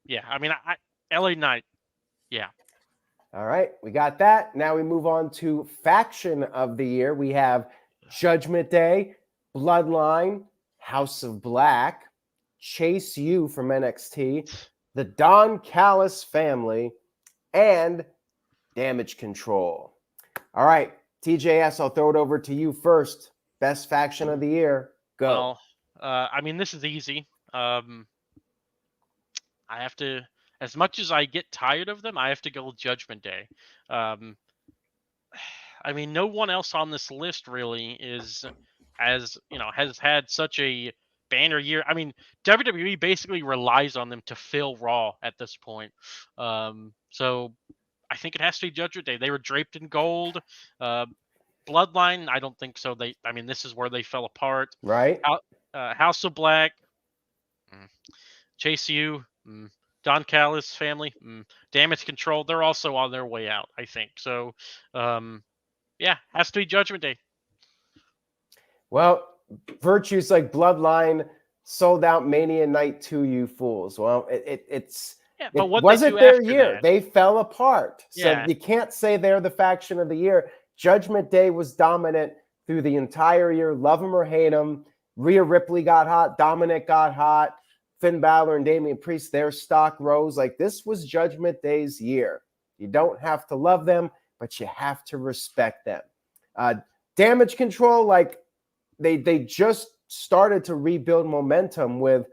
yeah, I mean, LA Knight, yeah. All right, we got that. Now we move on to faction of the year. We have Judgment Day, Bloodline, House of Black, Chase U from NXT, the Don Callis family, and Damage Control. All right, TJS, I'll throw it over to you first. Best faction of the year. Go. Well, I mean, this is easy. I have to, as much as I get tired of them, I have to go with Judgment Day. I mean, no one else on this list really has had such a banner year. I mean, WWE basically relies on them to fill Raw at this point. So I think it has to be Judgment Day. They were draped in gold. Bloodline, I don't think so. This is where they fell apart. Right. House of Black, Chase U, Don Callis family, Damage Control. They're also on their way out, I think. So, yeah, has to be Judgment Day. Well, virtues like Bloodline sold out Mania Night 2, you fools. Well, it wasn't their year. That? They fell apart. So Yeah. you can't say they're the faction of the year. Judgment Day was dominant through the entire year. Love them or hate them. Rhea Ripley got hot. Dominic got hot. Finn Balor and Damian Priest, their stock rose. Like, this was Judgment Day's year. You don't have to love them, but you have to respect them. Damage Control, like, they just started to rebuild momentum with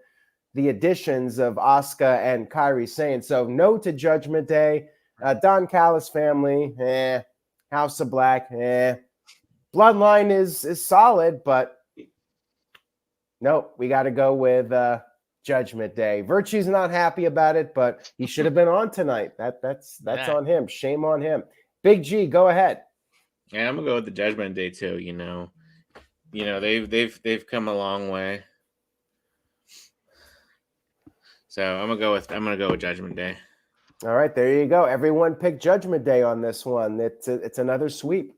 the additions of Asuka and Kairi Sane. So no to Judgment Day. Don Callis family, House of Black, Bloodline is solid, but nope, we got to go with Judgment Day. Virtue's not happy about it, but he should have been on tonight. That's on him. Shame on him. Big G, go ahead. Yeah, I'm gonna go with the Judgment Day too. They've come a long way. So I'm gonna go with Judgment Day. All right, there you go. Everyone picked Judgment Day on this one. It's another sweep.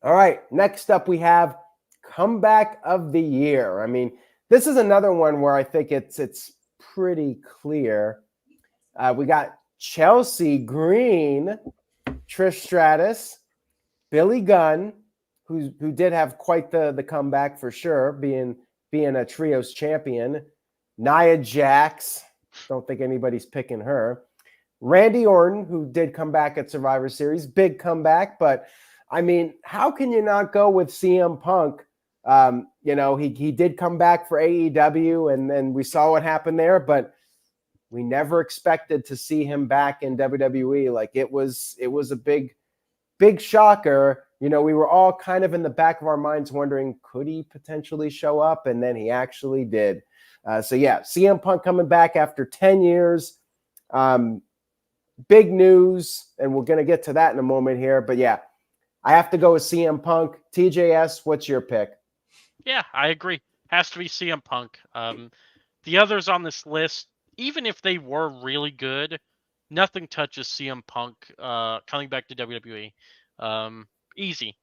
All right, next up we have Comeback of the Year. I mean, this is another one where I think it's pretty clear. We got Chelsea Green, Trish Stratus, Billy Gunn, who did have quite the comeback for sure, being a trios champion. Nia Jax, don't think anybody's picking her. Randy Orton, who did come back at Survivor Series, big comeback, but I mean, how can you not go with CM Punk? He did come back for AEW, and then we saw what happened there, but we never expected to see him back in WWE. Like it was a big shocker. We were all kind of in the back of our minds wondering, could he potentially show up? And then he actually did. CM Punk coming back after 10 years. Big news, and we're going to get to that in a moment here. But yeah, I have to go with CM Punk. TJS, what's your pick? Yeah, I agree. Has to be CM Punk. The others on this list, even if they were really good, nothing touches CM Punk coming back to WWE. Easy.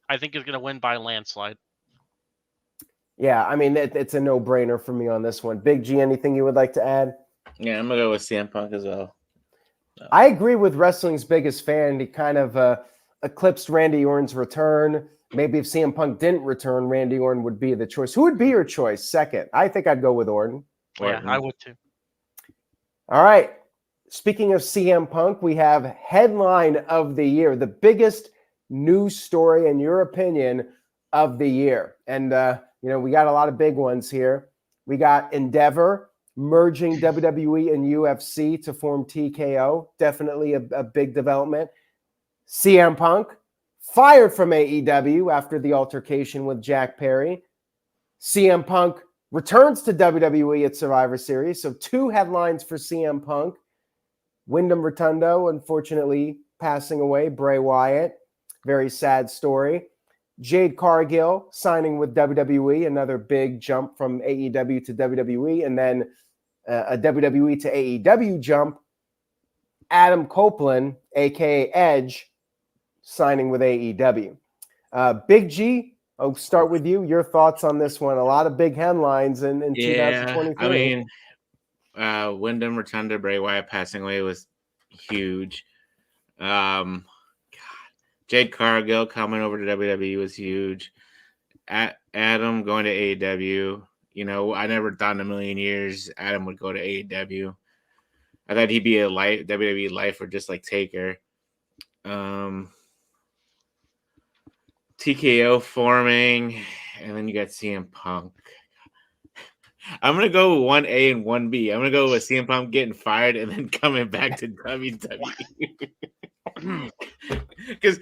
I think he's going to win by a landslide. Yeah, I mean, it's a no-brainer for me on this one. Big G, anything you would like to add? Yeah, I'm going to go with CM Punk as well. I agree with wrestling's biggest fan. He kind of eclipsed Randy Orton's return. Maybe if CM Punk didn't return, Randy Orton would be the choice. Who would be your choice second? I think I'd go with Orton. Yeah, I would too. All right. Speaking of CM Punk, we have Headline of the Year, the biggest news story, in your opinion, of the year. And, we got a lot of big ones here. We got Endeavor merging WWE and UFC to form TKO. Definitely a big development. CM Punk fired from AEW after the altercation with Jack Perry. CM Punk returns to WWE at Survivor Series. So 2 headlines for CM Punk. Wyndham Rotundo, unfortunately, passing away. Bray Wyatt, very sad story. Jade Cargill signing with WWE, another big jump from AEW to WWE. And then a WWE to AEW jump. Adam Copeland, a.k.a. Edge, signing with AEW. Big G, I'll start with you. Your thoughts on this one. A lot of big headlines in 2023. I mean, Wyndham Rotunda, Bray Wyatt passing away was huge. Jade Cargill coming over to WWE was huge. Adam going to AEW. I never thought in a million years Adam would go to AEW. I thought he'd be a WWE lifer just like Taker. TKO forming, and then you got CM Punk. I'm going to go with 1A and 1B. I'm going to go with CM Punk getting fired and then coming back to WWE. Because,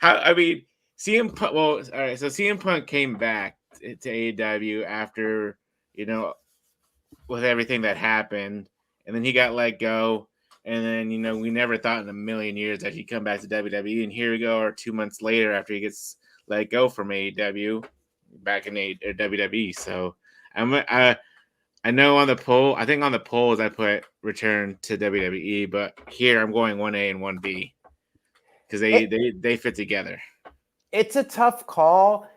CM Punk, all right, so CM Punk came back to AEW after, with everything that happened, and then he got let go, and then, we never thought in a million years that he'd come back to WWE, and here we go, or 2 months later after he gets let go from AEW, back in WWE, so I know on the poll, I think on the polls I put return to WWE, but here I'm going 1A and 1B because they fit together. It's a tough call.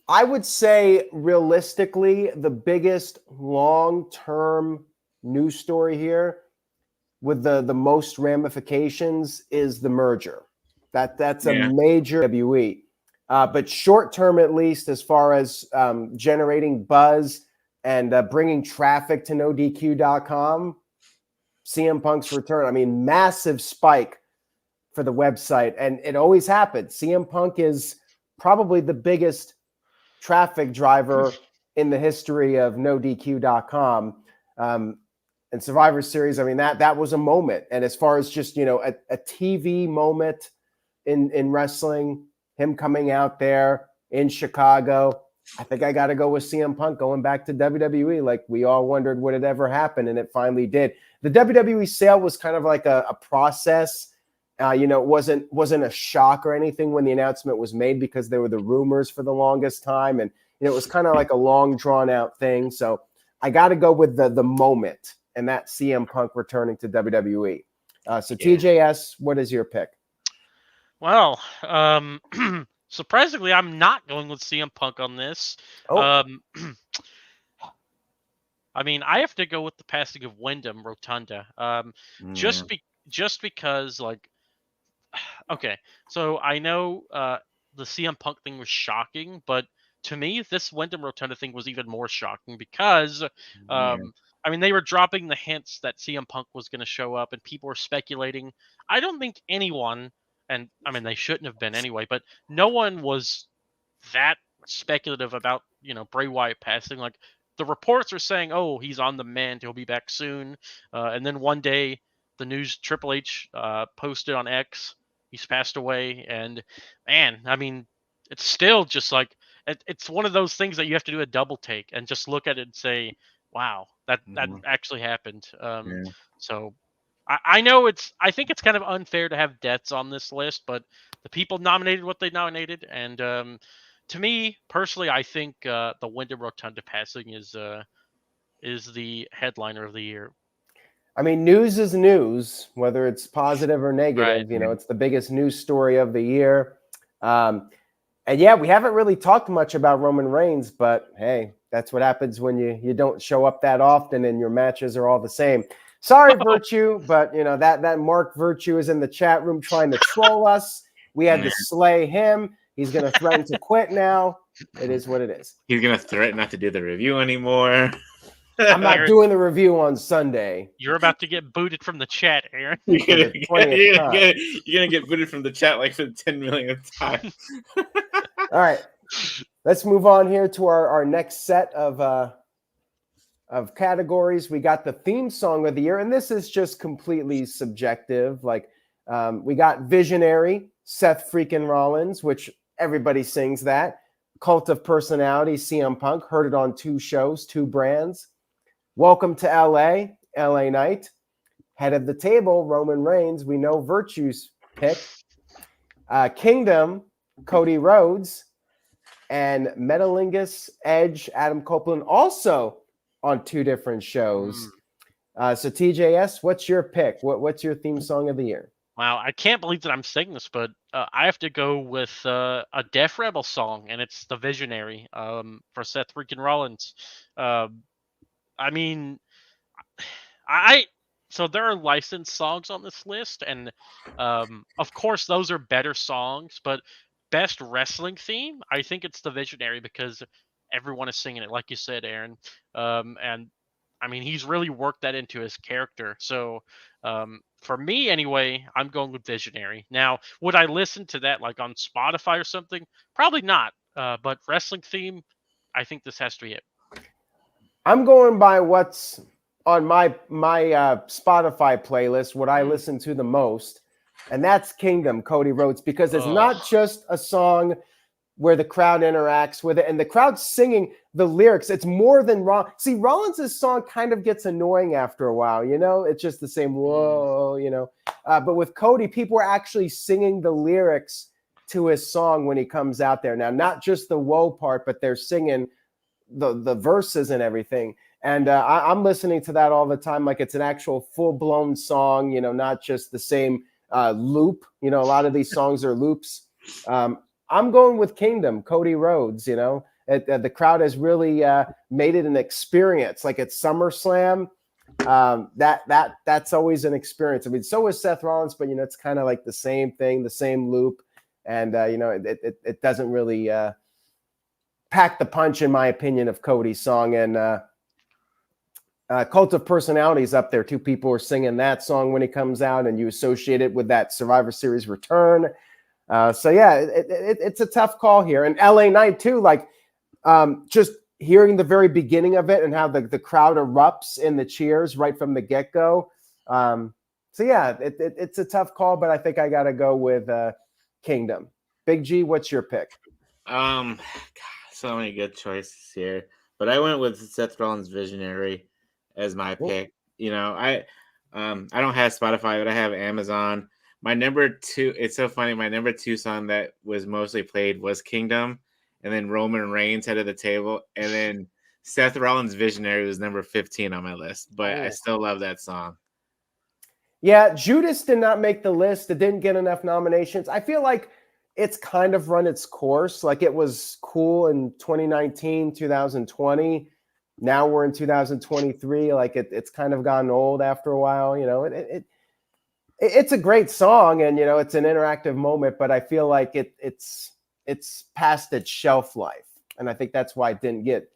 I would say realistically, the biggest long-term news story here with the most ramifications is the merger. That's a major WWE. But short-term, at least, as far as generating buzz and bringing traffic to NoDQ.com, CM Punk's return. I mean, massive spike for the website. And it always happens. CM Punk is probably the biggest traffic driver in the history of NoDQ.com. And Survivor Series, I mean, that was a moment. And as far as just, a TV moment in wrestling, him coming out there in Chicago, I think I got to go with CM Punk going back to WWE. Like we all wondered would it ever happen, and it finally did. The WWE sale was kind of like a process, It wasn't a shock or anything when the announcement was made because there were the rumors for the longest time, and it was kind of like a long drawn out thing. So I got to go with the moment, and that's CM Punk returning to WWE. So TJS, what is your pick? Well, surprisingly, I'm not going with CM Punk on this. Oh. I mean, I have to go with the passing of Wyndham Rotunda. Just because, like, okay, so I know the CM Punk thing was shocking, but to me, this Wyndham Rotunda thing was even more shocking because, I mean, they were dropping the hints that CM Punk was going to show up, and people were speculating. I don't think anyone, and I mean, they shouldn't have been anyway, but no one was that speculative about Bray Wyatt passing. Like, the reports are saying, oh, he's on the mend, he'll be back soon, and then one day the news Triple H posted on X, he's passed away, and man, I mean, it's still just like it's one of those things that you have to do a double take and just look at it and say, wow, that actually happened. So I know I think it's kind of unfair to have deaths on this list, but the people nominated what they nominated, and to me personally, I think the Wyndham Rotunda passing is the headliner of the year. I mean, news is news, whether it's positive or negative. Right. It's the biggest news story of the year. And yeah, we haven't really talked much about Roman Reigns, but hey, that's what happens when you don't show up that often and your matches are all the same. Sorry, Virtue, but that Mark Virtue is in the chat room trying to troll us. We had to slay him. He's going to threaten to quit now. It is what it is. He's going to threaten not to do the review anymore. I'm not doing the review on Sunday. You're about to get booted from the chat, Aaron. You're gonna get booted from the chat like for the 10 millionth time. All right, let's move on here to our next set of categories. We got the theme song of the year, and this is just completely subjective. Like we got Visionary, Seth freaking Rollins, which everybody sings that. Cult of Personality, CM Punk, heard it on 2 shows, 2 brands. Welcome to LA, LA Knight. Head of the table, Roman Reigns. We know Virtue's pick. Kingdom, Cody Rhodes. And Metalingus, Edge, Adam Copeland, also on 2 different shows. So TJS, what's your pick? What's your theme song of the year? Wow, I can't believe that I'm saying this, but I have to go with a Def Rebel song, and it's The Visionary for Seth freaking Rollins. I mean, so there are licensed songs on this list, and of course those are better songs, but best wrestling theme, I think it's The Visionary because everyone is singing it, like you said, Aaron. And I mean, he's really worked that into his character. So for me anyway, I'm going with Visionary. Now, would I listen to that like on Spotify or something? Probably not. But wrestling theme, I think this has to be it. I'm going by what's on my Spotify playlist, what I listen to the most, and that's Kingdom, Cody Rhodes, because it's not just a song where the crowd interacts with it and the crowd's singing the lyrics. It's more than See, Rollins' song kind of gets annoying after a while, It's just the same whoa, But with Cody, people are actually singing the lyrics to his song when he comes out there. Now, not just the whoa part, but they're singing the verses and everything. And I'm listening to that all the time like it's an actual full-blown song, not just the same loop. A lot of these songs are loops. I'm going with Kingdom, Cody Rhodes. The crowd has really made it an experience. Like at SummerSlam, that's always an experience. I mean, so is Seth Rollins, but it's kind of like the same thing, the same loop, and it doesn't really pack the punch, in my opinion, of Cody's song. And Cult of Personality is up there. 2 people are singing that song when it comes out, and you associate it with that Survivor Series return. So yeah, it's a tough call here. And LA Knight too, like just hearing the very beginning of it and how the crowd erupts in the cheers right from the get-go. So yeah, it's a tough call, but I think I got to go with Kingdom. Big G, what's your pick? God, so many good choices here, but I went with Seth Rollins' Visionary as my pick. I don't have Spotify, but I have Amazon. My number two, it's so funny. My number two song that was mostly played was Kingdom, and then Roman Reigns head of the table, and then Seth Rollins Visionary was number 15 on my list, but I still love that song. Yeah, Judas did not make the list. It didn't get enough nominations. I feel like it's kind of run its course. Like it was cool in 2019, 2020. Now we're in 2023. Like it's kind of gotten old after a while. You know, it's a great song, and you know it's an interactive moment. But I feel like it's past its shelf life, and I think that's why it didn't get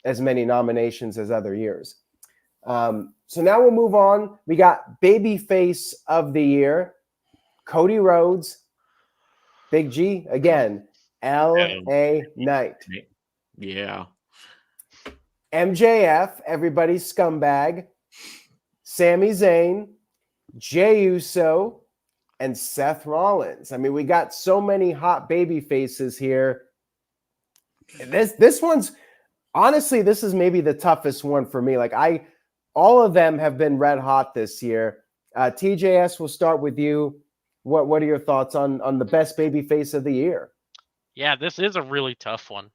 as many nominations as other years. So now we'll move on. We got Babyface of the Year, Cody Rhodes, Big G again, L.A. Knight. Yeah. MJF, everybody's scumbag, Sami Zayn, Jey Uso, and Seth Rollins. I mean, we got so many hot baby faces here. This one's honestly, this is maybe the toughest one for me. Like all of them have been red hot this year. TJS, we'll start with you. What are your thoughts on the best baby face of the year? Yeah, this is a really tough one.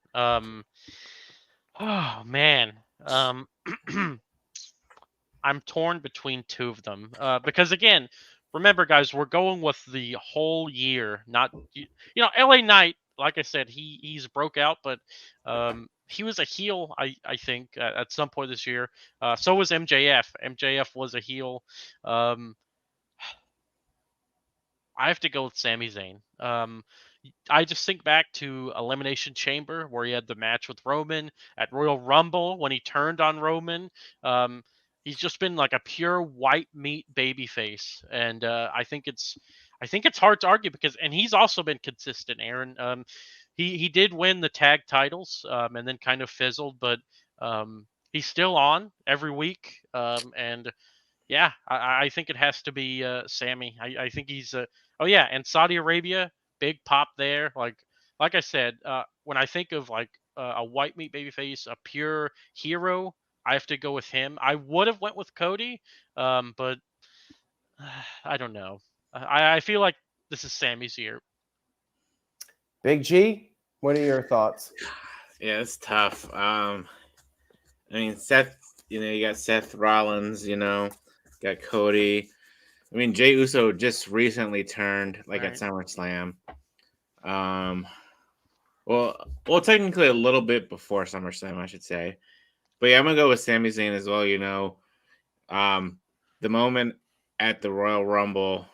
Oh man. I'm torn between two of them because again, remember guys, we're going with the whole year, not LA Knight. Like I said, he's broke out, but he was a heel. I think at some point this year. So was MJF. MJF was a heel. I have to go with Sami Zayn. I just think back to Elimination Chamber where he had the match with Roman at Royal Rumble when he turned on Roman. He's just been like a pure white meat baby face, and I think it's hard to argue because he's also been consistent. Aaron, he did win the tag titles and then kind of fizzled, but he's still on every week, and yeah, I think it has to be Sami. I think he's oh yeah, and Saudi Arabia. Big pop there. Like I said, when I think of like a white meat babyface, a pure hero, I have to go with him. I would have went with Cody, but I don't know. I feel like this is Sami's year. Big G, what are your thoughts? Yeah, it's tough. I mean, Seth. You got Seth Rollins. Got Cody. I mean, Jey Uso just recently turned at SummerSlam. Well, technically a little bit before SummerSlam, I should say. But yeah, I'm gonna go with Sami Zayn as well. The moment at the Royal Rumble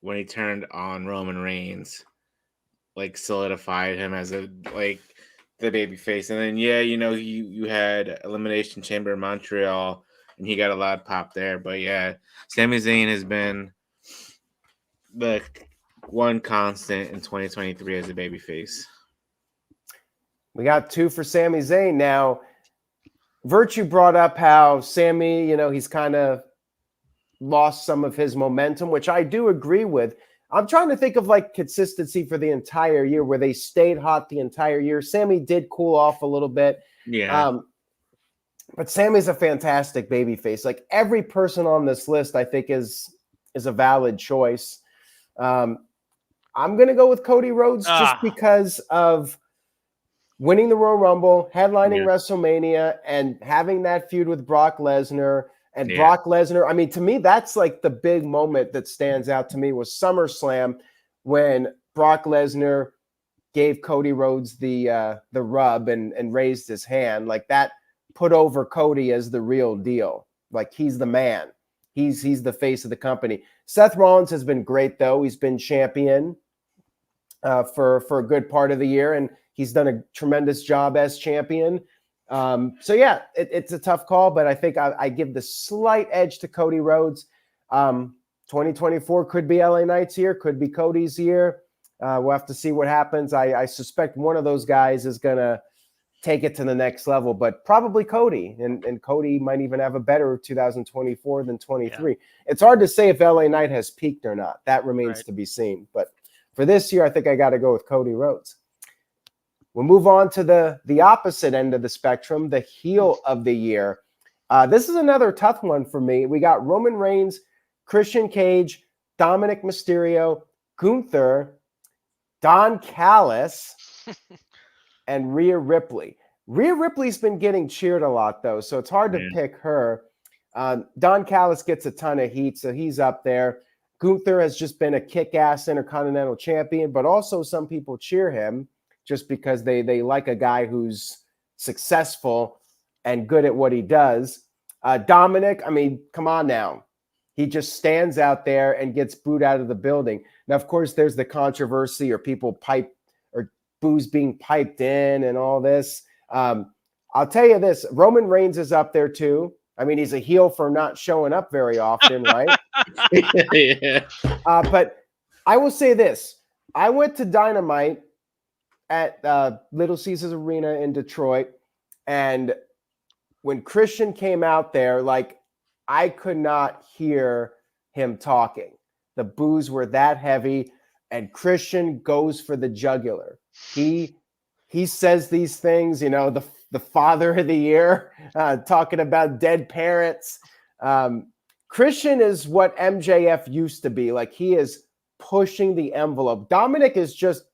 when he turned on Roman Reigns, solidified him as the baby face. And then you had Elimination Chamber in Montreal, and he got a lot of pop there. But yeah, Sami Zayn has been the one constant in 2023 as a babyface. We got two for Sami Zayn. Now, Virtue brought up how Sami, he's kind of lost some of his momentum, which I do agree with. I'm trying to think of consistency for the entire year where they stayed hot the entire year. Sami did cool off a little bit. Yeah. But Sami's a fantastic babyface. Every person on this list, I think, is a valid choice. I'm going to go with Cody Rhodes just because of winning the Royal Rumble, headlining WrestleMania, and having that feud with Brock Lesnar. And Brock Lesnar, I mean, to me, that's the big moment that stands out to me was SummerSlam when Brock Lesnar gave Cody Rhodes the rub and raised his hand. That put over Cody as the real deal. He's the man. He's the face of the company. Seth Rollins has been great, though. He's been champion for a good part of the year, and he's done a tremendous job as champion. So yeah, it's a tough call, but I think I give the slight edge to Cody Rhodes. 2024 could be LA Knight's year, could be Cody's year. We'll have to see what happens. I suspect one of those guys is going to take it to the next level, but probably Cody. And Cody might even have a better 2024 than 23. Yeah. It's hard to say if LA Knight has peaked or not. That remains to be seen. But for this year, I think I got to go with Cody Rhodes. We'll move on to the opposite end of the spectrum, the heel of the year. This is another tough one for me. We got Roman Reigns, Christian Cage, Dominic Mysterio, Gunther, Don Callis, and Rhea Ripley. Rhea Ripley's been getting cheered a lot, though, so it's hard to pick her. Don Callis gets a ton of heat, so he's up there. Gunther has just been a kick-ass Intercontinental Champion, but also some people cheer him just because they like a guy who's successful and good at what he does. Dominic, I mean, come on now. He just stands out there and gets booed out of the building. Now, of course, there's the controversy or booze being piped in and all this. I'll tell you this, Roman Reigns is up there too. I mean, he's a heel for not showing up very often, right? Yeah. But I will say this. I went to Dynamite at Little Caesars Arena in Detroit, and when Christian came out there, like, I could not hear him talking. The boos were that heavy, and Christian goes for the jugular. He says these things, you know, the father of the year, talking about dead parents. Christian is what MJF used to be. Like, he is pushing the envelope. Dominic is just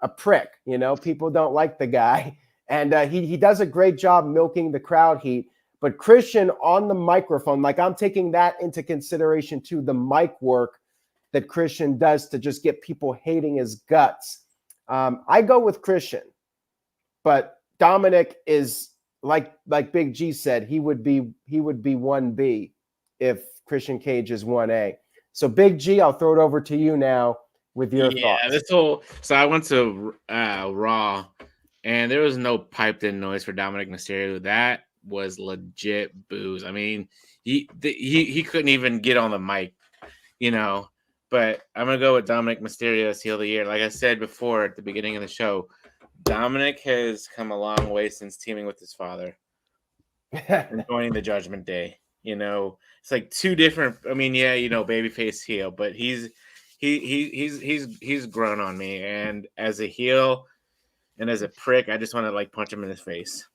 a prick, you know. People don't like the guy. And he does a great job milking the crowd heat. But Christian on the microphone, like, I'm taking that into consideration too, the mic work that Christian does to just get people hating his guts. I go with Christian, but Dominic is like Big G said, he would be 1B if Christian Cage is 1A. So Big G, I'll throw it over to you now with your thoughts. So I went to Raw, and there was no piped in noise for Dominic Mysterio. That was legit booze. I mean, he couldn't even get on the mic, you know. But I'm gonna go with Dominic Mysterio as heel of the year. Like I said before at the beginning of the show, Dominic has come a long way since teaming with his father and joining the Judgment Day. You know, it's like two different. I mean, yeah, you know, babyface heel, but he's grown on me. And as a heel and as a prick, I just want to like punch him in his face.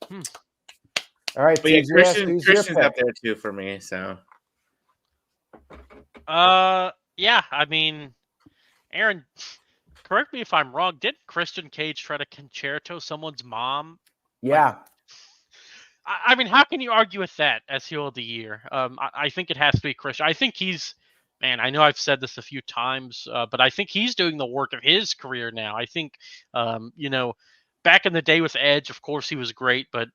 All right, but yeah, Christian's up there too for me. So, yeah, I mean, Aaron, correct me if I'm wrong. Didn't Christian Cage try to concerto someone's mom? Yeah. Like, I mean, how can you argue with that as heel of the year? I think it has to be Christian. I think man, I know I've said this a few times, but I think he's doing the work of his career now. I think, you know, back in the day with Edge, of course, he was great, but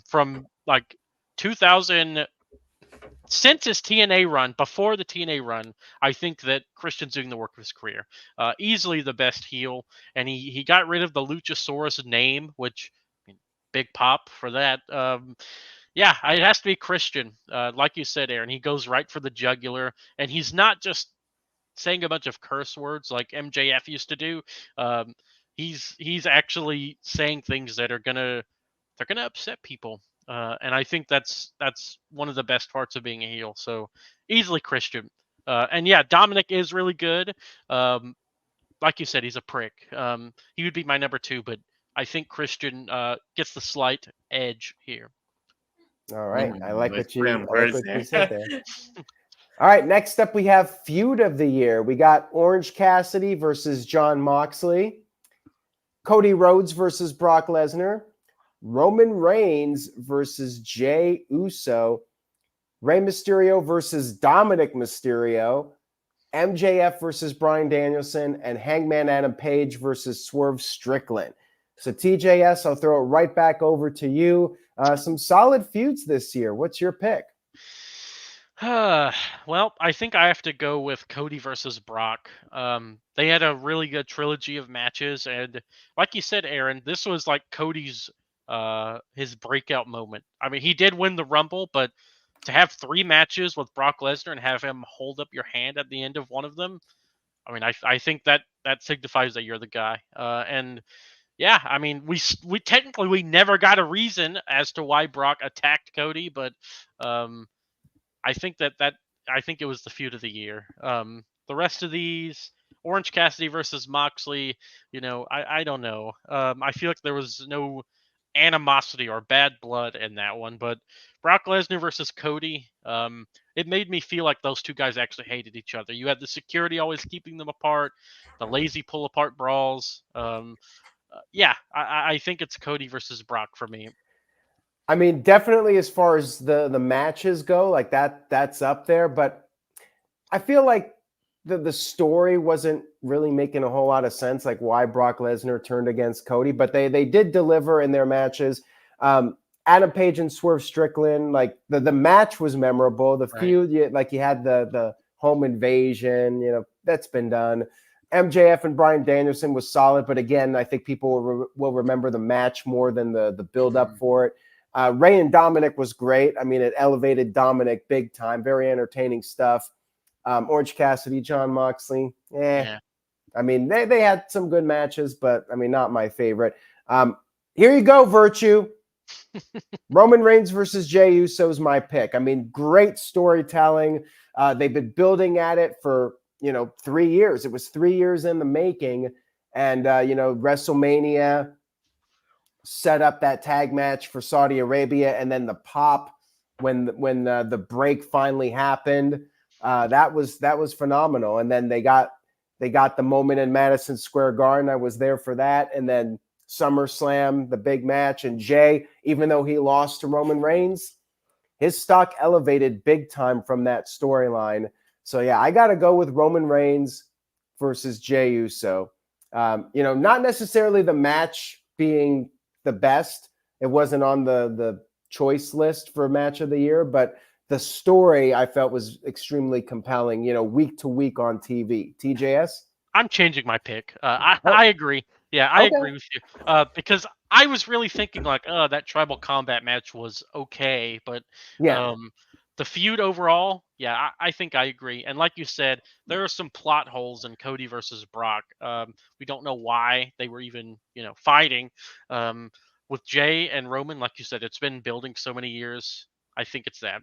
from like 2000, since his TNA run, before the TNA run, I think that Christian's doing the work of his career. Easily the best heel, and he got rid of the Luchasaurus name, which, I mean, big pop for that. Yeah, it has to be Christian. Like you said, Aaron, he goes right for the jugular, and he's not just saying a bunch of curse words like MJF used to do. He's actually saying things that are gonna upset people. And I think that's one of the best parts of being a heel. So easily Christian. And yeah, Dominic is really good. Like you said, he's a prick. He would be my number 2, but I think Christian gets the slight edge here. All right. I like what you you said there. All right. Next up, we have Feud of the Year. We got Orange Cassidy versus Jon Moxley, Cody Rhodes versus Brock Lesnar, Roman Reigns versus Jey Uso, Rey Mysterio versus Dominic Mysterio, MJF versus Bryan Danielson, and Hangman Adam Page versus Swerve Strickland. So TJS, I'll throw it right back over to you. Some solid feuds this year. What's your pick? Well, I think I have to go with Cody versus Brock. They had a really good trilogy of matches, and like you said, Aaron, this was like Cody's his breakout moment. I mean, he did win the Rumble, but to have 3 matches with Brock Lesnar and have him hold up your hand at the end of one of them, I mean, I think that signifies that you're the guy. And yeah, I mean, we technically we never got a reason as to why Brock attacked Cody, but I think I think it was the feud of the year. The rest of these, Orange Cassidy versus Moxley, you know, I don't know. I feel like there was no animosity or bad blood in that one. But Brock Lesnar versus Cody, it made me feel like those two guys actually hated each other. You had the security always keeping them apart, the lazy pull apart brawls. Yeah, I think it's Cody versus Brock for me. I mean, definitely as far as the matches go, like that's up there. But I feel like the story wasn't really making a whole lot of sense, like why Brock Lesnar turned against Cody. But they did deliver in their matches. Adam Page and Swerve Strickland, like the match was memorable. The feud, like you had the home invasion, that's been done. MJF and Bryan Danielson was solid, but again, I think people will remember the match more than the build up for it. Ray and Dominic was great. I mean, it elevated Dominic big time. Very entertaining stuff. Orange Cassidy, John Moxley. Yeah. I mean, they had some good matches, but I mean, not my favorite. Here you go, Virtue. Roman Reigns versus Jey Uso is my pick. I mean, great storytelling. They've been building at it for 3 years. It was 3 years in the making, and WrestleMania set up that tag match for Saudi Arabia, and then the pop when the break finally happened, that was phenomenal. And then they got the moment in Madison Square Garden. I was there for that, and then SummerSlam, the big match, and Jey, even though he lost to Roman Reigns, his stock elevated big time from that storyline. So yeah, I got to go with Roman Reigns versus Jey Uso. Not necessarily the match being the best. It wasn't on the choice list for match of the year, but the story I felt was extremely compelling, week to week on TV. TJS? I'm changing my pick. I agree. Yeah, I agree with you. Because I was really thinking like, that tribal combat match was okay, but the feud overall, yeah, I think I agree. And like you said, there are some plot holes in Cody versus Brock. We don't know why they were even, fighting. With Jey and Roman, like you said, it's been building so many years. I think it's that.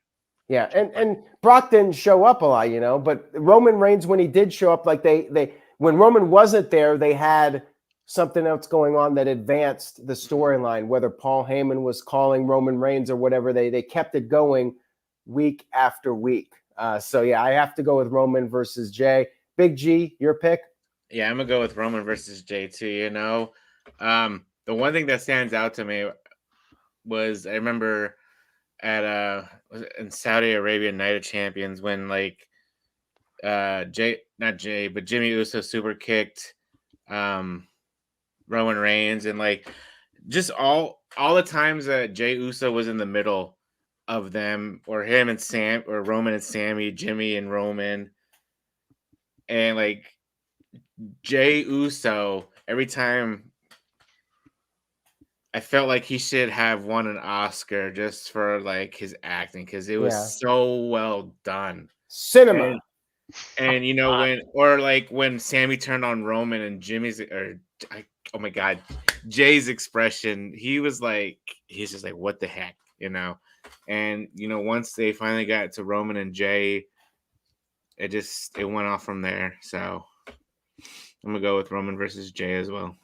Yeah, and Brock didn't show up a lot, but Roman Reigns, when he did show up, like they when Roman wasn't there, they had something else going on that advanced the storyline, whether Paul Heyman was calling Roman Reigns or whatever. They kept it going week after week. So yeah, I have to go with Roman versus Jey. Big G, your pick? Yeah, I'm gonna go with Roman versus Jey too. The one thing that stands out to me was I remember at in Saudi Arabia Night of Champions when not Jey, but Jimmy Uso super kicked Roman Reigns, and just all the times that Jey Uso was in the middle of them, or him and Sam, or Roman and Sami, Jimmy and Roman, and Jey Uso, every time I felt like he should have won an Oscar just for his acting, because it was so well done. Cinema. And when Sami turned on Roman and oh my God, Jay's expression, he's just like, what the heck, And once they finally got to Roman and Jey, it went off from there. So I'm gonna go with Roman versus Jey as well.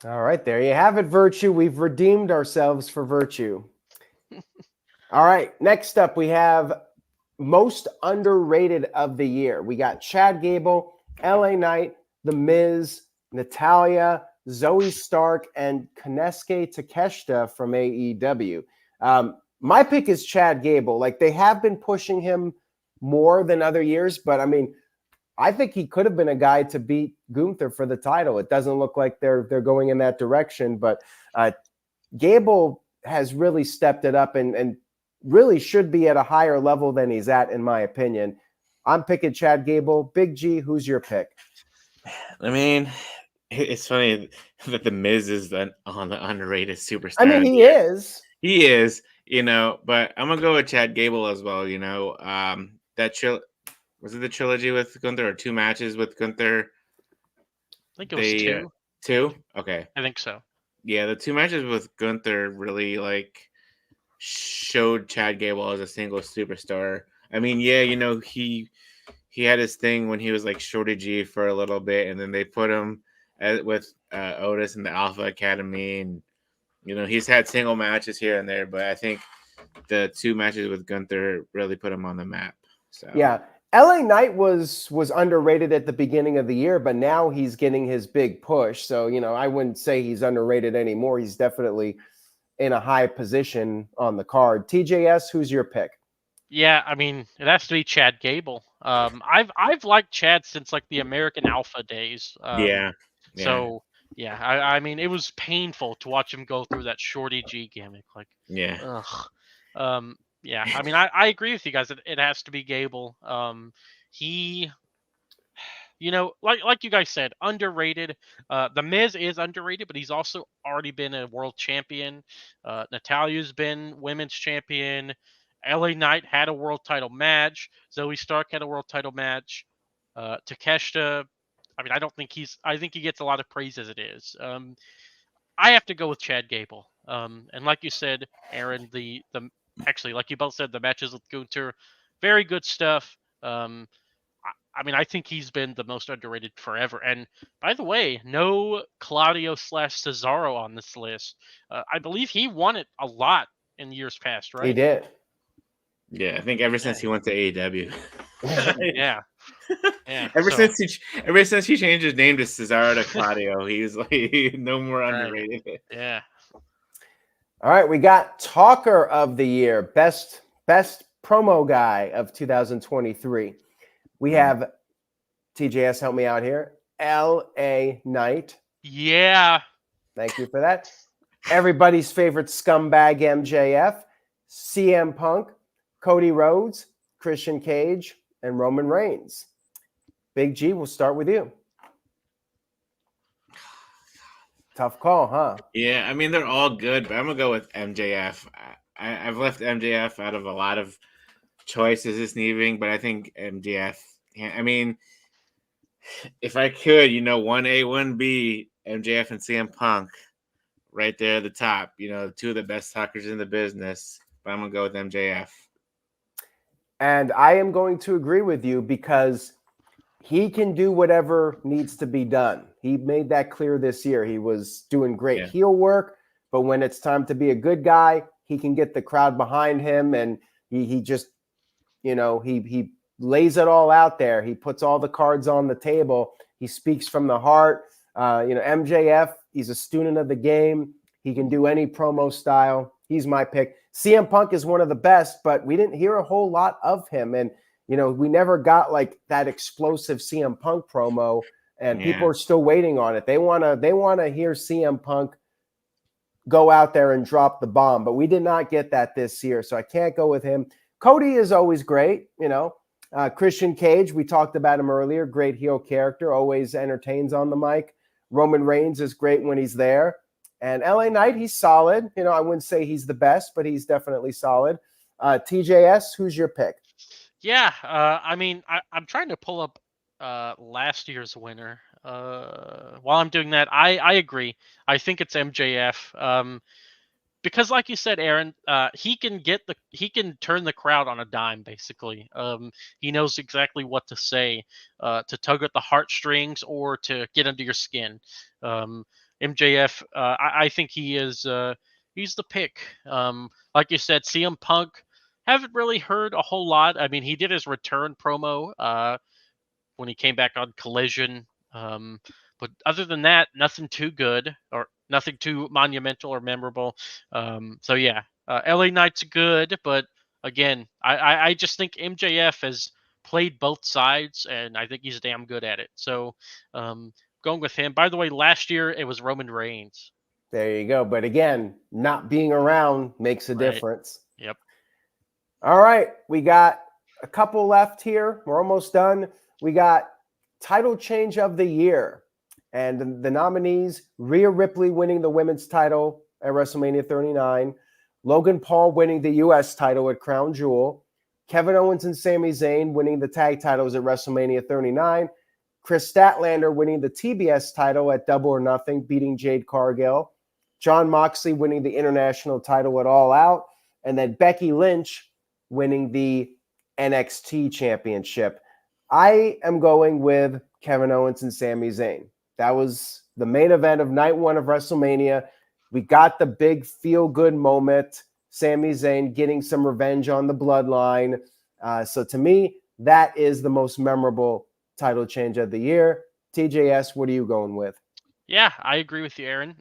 All right, there you have it, Virtue. We've redeemed ourselves for Virtue. All right, next up we have most underrated of the year. We got Chad Gable, LA Knight, The Miz, Natalya, Zoe Stark, and Konosuke Takeshita from AEW. My pick is Chad Gable. They have been pushing him more than other years, but I mean, I think he could have been a guy to beat Gunther for the title. It doesn't look like they're going in that direction, but Gable has really stepped it up and really should be at a higher level than he's at, in my opinion. I'm picking Chad Gable. Big G, who's your pick? I mean, it's funny that The Miz is on the underrated superstar. I mean, he is. He is, but I'm going to go with Chad Gable as well. Was it the trilogy with Gunther, or 2 matches with Gunther? I think it was 2. 2? Okay. I think so. Yeah, the 2 matches with Gunther really showed Chad Gable as a single superstar. I mean, yeah, he had his thing when he was Shorty G for a little bit, and then they put him with Otis in the Alpha Academy, and He's had single matches here and there, but I think the 2 matches with Gunther really put him on the map. So yeah, LA Knight was underrated at the beginning of the year, but now he's getting his big push. So, I wouldn't say he's underrated anymore. He's definitely in a high position on the card. TJS, who's your pick? Yeah, I mean, it has to be Chad Gable. I've liked Chad since like the American Alpha days. yeah. So yeah, I mean, it was painful to watch him go through that Shorty G gimmick. Like, Yeah. ugh. Yeah, I mean, I agree with you guys. It has to be Gable. He, like you guys said, underrated. The Miz is underrated, but he's also already been a world champion. Natalia's been women's champion. LA Knight had a world title match. Zoe Stark had a world title match. Takeshita, I mean, I think he gets a lot of praise as it is. I have to go with Chad Gable. And like you said, Aaron, actually, like you both said, the matches with Gunther, very good stuff. I mean, I think he's been the most underrated forever. And by the way, no Claudio/Cesaro on this list. I believe he won it a lot in years past, right? He did. Yeah, I think ever since he went to AEW. Yeah. Ever since he changed his name to Cesaro to Claudio, he's like no more underrated. Right. Yeah. All right, we got Talker of the Year, best promo guy of 2023. We have TJS, help me out here. LA Knight. Yeah. Thank you for that. Everybody's favorite scumbag MJF, CM Punk, Cody Rhodes, Christian Cage, and Roman Reigns. Big G, we'll start with you. Tough call, huh? Yeah, I mean, they're all good, but I'm going to go with MJF. I've left MJF out of a lot of choices this evening, but I think MJF, I mean, if I could, 1A, 1B, MJF and CM Punk right there at the top, 2 of the best talkers in the business, but I'm going to go with MJF. And I am going to agree with you because he can do whatever needs to be done. He made that clear this year. He was doing great heel work, but when it's time to be a good guy, he can get the crowd behind him, and he just, he lays it all out there. He puts all the cards on the table. He speaks from the heart. MJF, he's a student of the game. He can do any promo style. He's my pick. CM Punk is one of the best, but we didn't hear a whole lot of him. And, we never got like that explosive CM Punk promo, and people are still waiting on it. They want to hear CM Punk go out there and drop the bomb, but we did not get that this year. So I can't go with him. Cody is always great. Christian Cage, we talked about him earlier. Great heel character, always entertains on the mic. Roman Reigns is great when he's there. And LA Knight, he's solid. I wouldn't say he's the best, but he's definitely solid. TJS, who's your pick? Yeah, I mean, I'm trying to pull up last year's winner. While I'm doing that, I agree. I think it's MJF. Because like you said, Aaron, he can turn the crowd on a dime, basically. He knows exactly what to say, to tug at the heartstrings or to get under your skin. MJF, I think he's the pick. Like you said, CM Punk, haven't really heard a whole lot. I mean, he did his return promo when he came back on Collision. But other than that, nothing too good or nothing too monumental or memorable. So yeah, LA Knight's good, but again, I just think MJF has played both sides, and I think he's damn good at it. So going with him. By the way, last year it was Roman Reigns. There you go. But again, not being around makes a difference. Yep. All right. We got a couple left here. We're almost done. We got title change of the year. And the nominees, Rhea Ripley winning the women's title at WrestleMania 39. Logan Paul winning the U.S. title at Crown Jewel. Kevin Owens and Sami Zayn winning the tag titles at WrestleMania 39. Chris Statlander winning the TBS title at Double or Nothing, beating Jade Cargill. Jon Moxley winning the international title at All Out. And then Becky Lynch winning the NXT championship. I am going with Kevin Owens and Sami Zayn. That was the main event of night one of WrestleMania. We got the big feel-good moment. Sami Zayn getting some revenge on the bloodline. So to me, that is the most memorable title change of the year. TJS, what are you going with? Yeah, I agree with you, Aaron.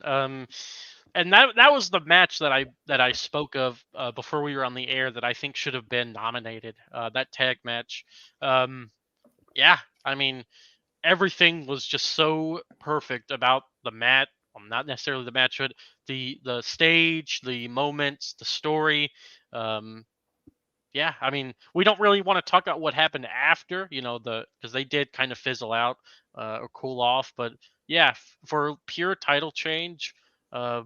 And that was the match that I spoke of before we were on the air that I think should have been nominated. That tag match. Yeah, I mean, everything was just so perfect about the match. Well, not necessarily the match, but the stage, the moments, the story. Um, yeah, I mean, we don't really want to talk about what happened after, because they did kind of fizzle out or cool off. But yeah, for pure title change, uh,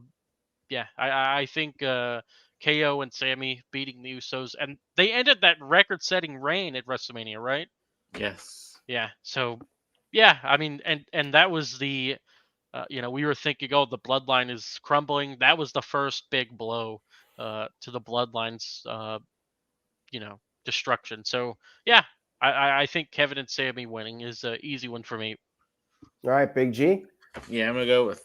yeah, I think KO and Sami beating the Usos, and they ended that record-setting reign at WrestleMania, right? Yes. Yeah. So, yeah, I mean, and that was we were thinking, oh, the bloodline is crumbling. That was the first big blow to the bloodline's destruction. So yeah, I think Kevin and Sami winning is an easy one for me. All right, Big G. Yeah, I'm gonna go with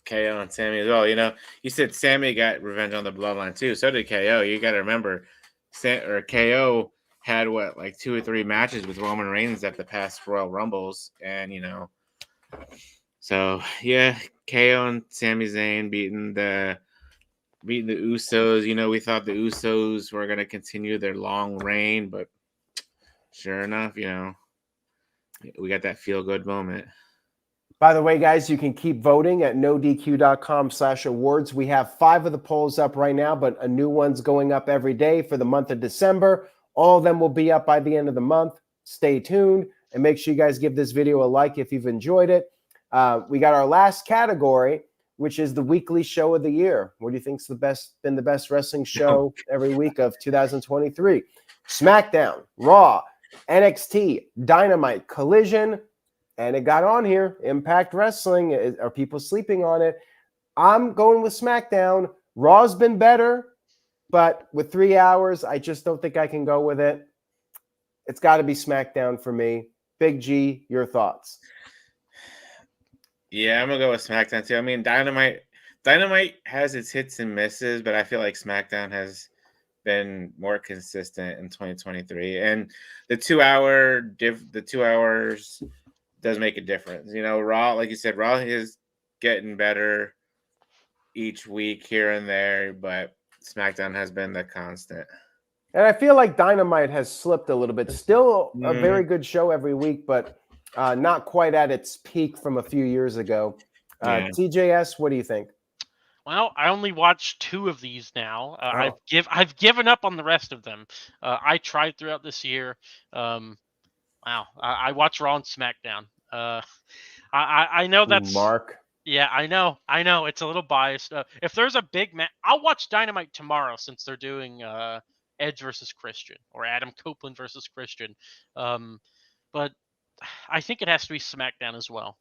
KO and Sami as well. You said Sami got revenge on the bloodline too. So did KO. You got to remember, KO had like 2 or 3 matches with Roman Reigns at the past Royal Rumbles, and so yeah, KO and Sami Zayn beating the Usos. We thought the Usos were gonna continue their long reign, but sure enough, we got that feel good moment. By the way, guys, you can keep voting at nodq.com/awards. We have 5 of the polls up right now, but a new one's going up every day for the month of December. All of them will be up by the end of the month. Stay tuned and make sure you guys give this video a like if you've enjoyed it. We got our last category, which is the weekly show of the year. What do you think's been the best wrestling show every week of 2023? SmackDown, Raw, NXT, Dynamite, Collision, and it got on here. Impact Wrestling. Are people sleeping on it? I'm going with SmackDown. Raw's been better, but with 3 hours, I just don't think I can go with it. It's got to be SmackDown for me. Big G, your thoughts? Yeah, I'm gonna go with SmackDown too. I mean, Dynamite has its hits and misses, but I feel like SmackDown has been more consistent in 2023, and the 2 hours does make a difference. Raw, like you said, Raw is getting better each week here and there, but SmackDown has been the constant. And I feel like Dynamite has slipped a little bit. Still a very good show every week, but not quite at its peak from a few years ago. TJS, what do you think? Well, I only watched 2 of these now. I've given up on the rest of them. I tried throughout this year. I watch Raw and SmackDown. I know that's Mark. Yeah, I know. It's a little biased. If there's a big match, I'll watch Dynamite tomorrow since they're doing Edge versus Christian or Adam Copeland versus Christian. But I think it has to be SmackDown as well.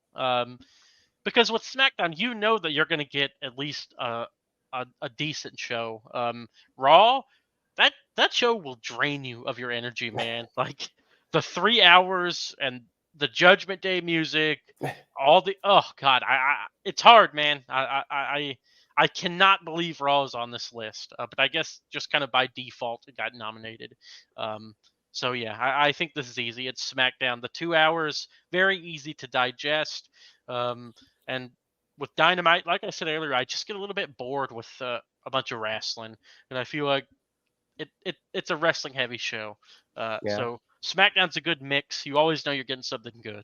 Because with SmackDown, you know that you're going to get at least a decent show. Raw, that show will drain you of your energy, man. Like the 3 hours and the Judgment Day music, oh god, it's hard, man. I cannot believe Raw is on this list, but I guess just kind of by default it got nominated. So yeah, I think this is easy. It's SmackDown. The 2 hours, very easy to digest. And with Dynamite, like I said earlier, I just get a little bit bored with a bunch of wrestling, and I feel like it's a wrestling heavy show. So SmackDown's a good mix. You always know you're getting something good.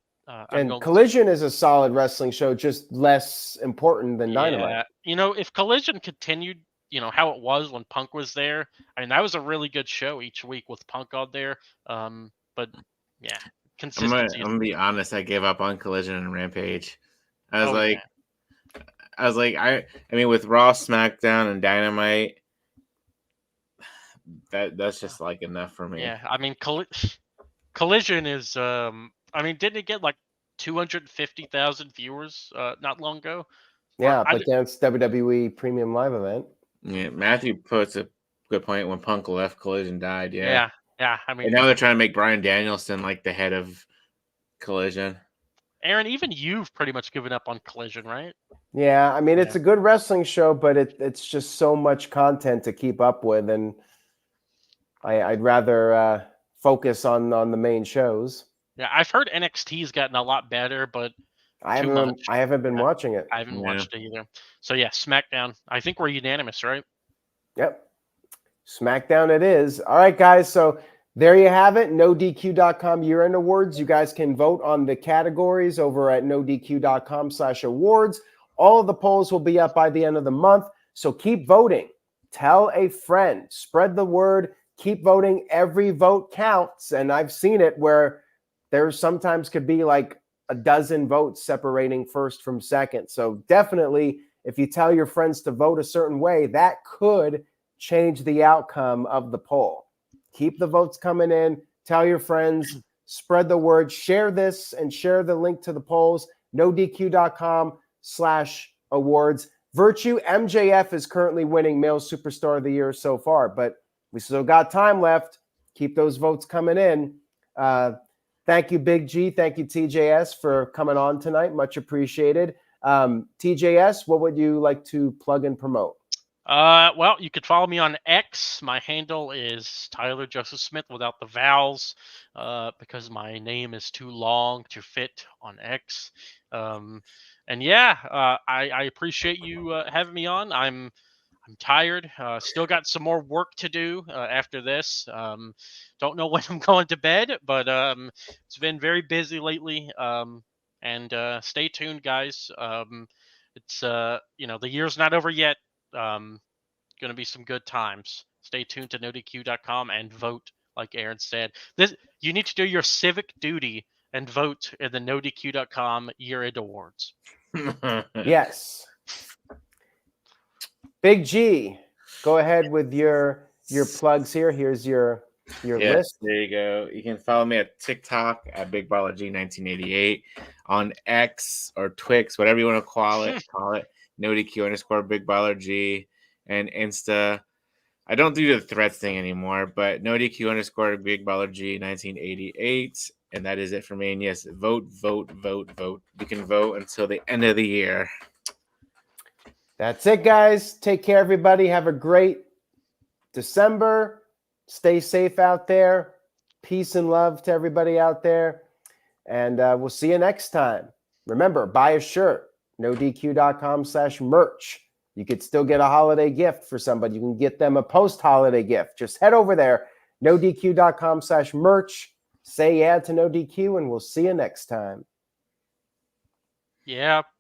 And Collision is a solid wrestling show, just less important than Dynamite. If Collision continued, how it was when Punk was there, I mean, that was a really good show each week with Punk out there. But yeah, consistency. I'm gonna be honest. I gave up on Collision and Rampage. I mean, with Raw, SmackDown, and Dynamite, that's just like enough for me. Yeah, I mean, Collision is. I mean, didn't it get like 250,000 viewers not long ago? Yeah, but that's WWE Premium Live event. Yeah, Matthew puts a good point. When Punk left, Collision died. Yeah. I mean, and now they're trying to make Bryan Danielson like the head of Collision. Aaron, even you've pretty much given up on Collision, right? Yeah, I mean, it's a good wrestling show, but it's just so much content to keep up with, and I'd rather focus on the main shows. Yeah, I've heard NXT's gotten a lot better, but I too haven't much. I haven't been Yeah. watching it. I haven't Yeah. watched it either. So yeah, SmackDown. I think we're unanimous, right? Yep. SmackDown it is. All right, guys. So there you have it. NoDQ.com year-end awards. You guys can vote on the categories over at NoDQ.com/awards. All of the polls will be up by the end of the month. So keep voting. Tell a friend. Spread the word. Keep voting. Every vote counts. And I've seen it where there sometimes could be like a dozen votes separating first from second. So definitely, if you tell your friends to vote a certain way, that could change the outcome of the poll. Keep the votes coming in. Tell your friends. Spread the word. Share this and share the link to the polls. NoDQ.com/awards. Virtue MJF is currently winning Male Superstar of the Year so far, but we still got time left. Keep those votes coming in. Thank you, Big G. Thank you, TJS, for coming on tonight. Much appreciated. TJS, what would you like to plug and promote? Well, you could follow me on X. My handle is Tyler Joseph Smith without the vowels, because my name is too long to fit on X. And yeah, I appreciate you having me on. I'm tired. Still got some more work to do after this. Don't know when I'm going to bed, but it's been very busy lately. And stay tuned, guys. It's the year's not over yet. Going to be some good times. Stay tuned to NoDQ.com and vote, like Aaron said. You need to do your civic duty and vote in the NoDQ.com year-end awards. Yes. Big G, go ahead with your plugs here. Here's your list. There you go. You can follow me at TikTok at BigBallerG1988, on X or Twix, whatever you want to call it. NoDQ_BigBallerG, and Insta. I don't do the threads thing anymore, but NoDQ_BigBallerG1988, and that is it for me. And yes, vote. You can vote until the end of the year. That's it, guys. Take care, everybody. Have a great December. Stay safe out there. Peace and love to everybody out there. And we'll see you next time. Remember, buy a shirt. NoDQ.com/merch. You could still get a holiday gift for somebody. You can get them a post-holiday gift. Just head over there. NoDQ.com/merch. Say yeah to NoDQ, and we'll see you next time. Yeah.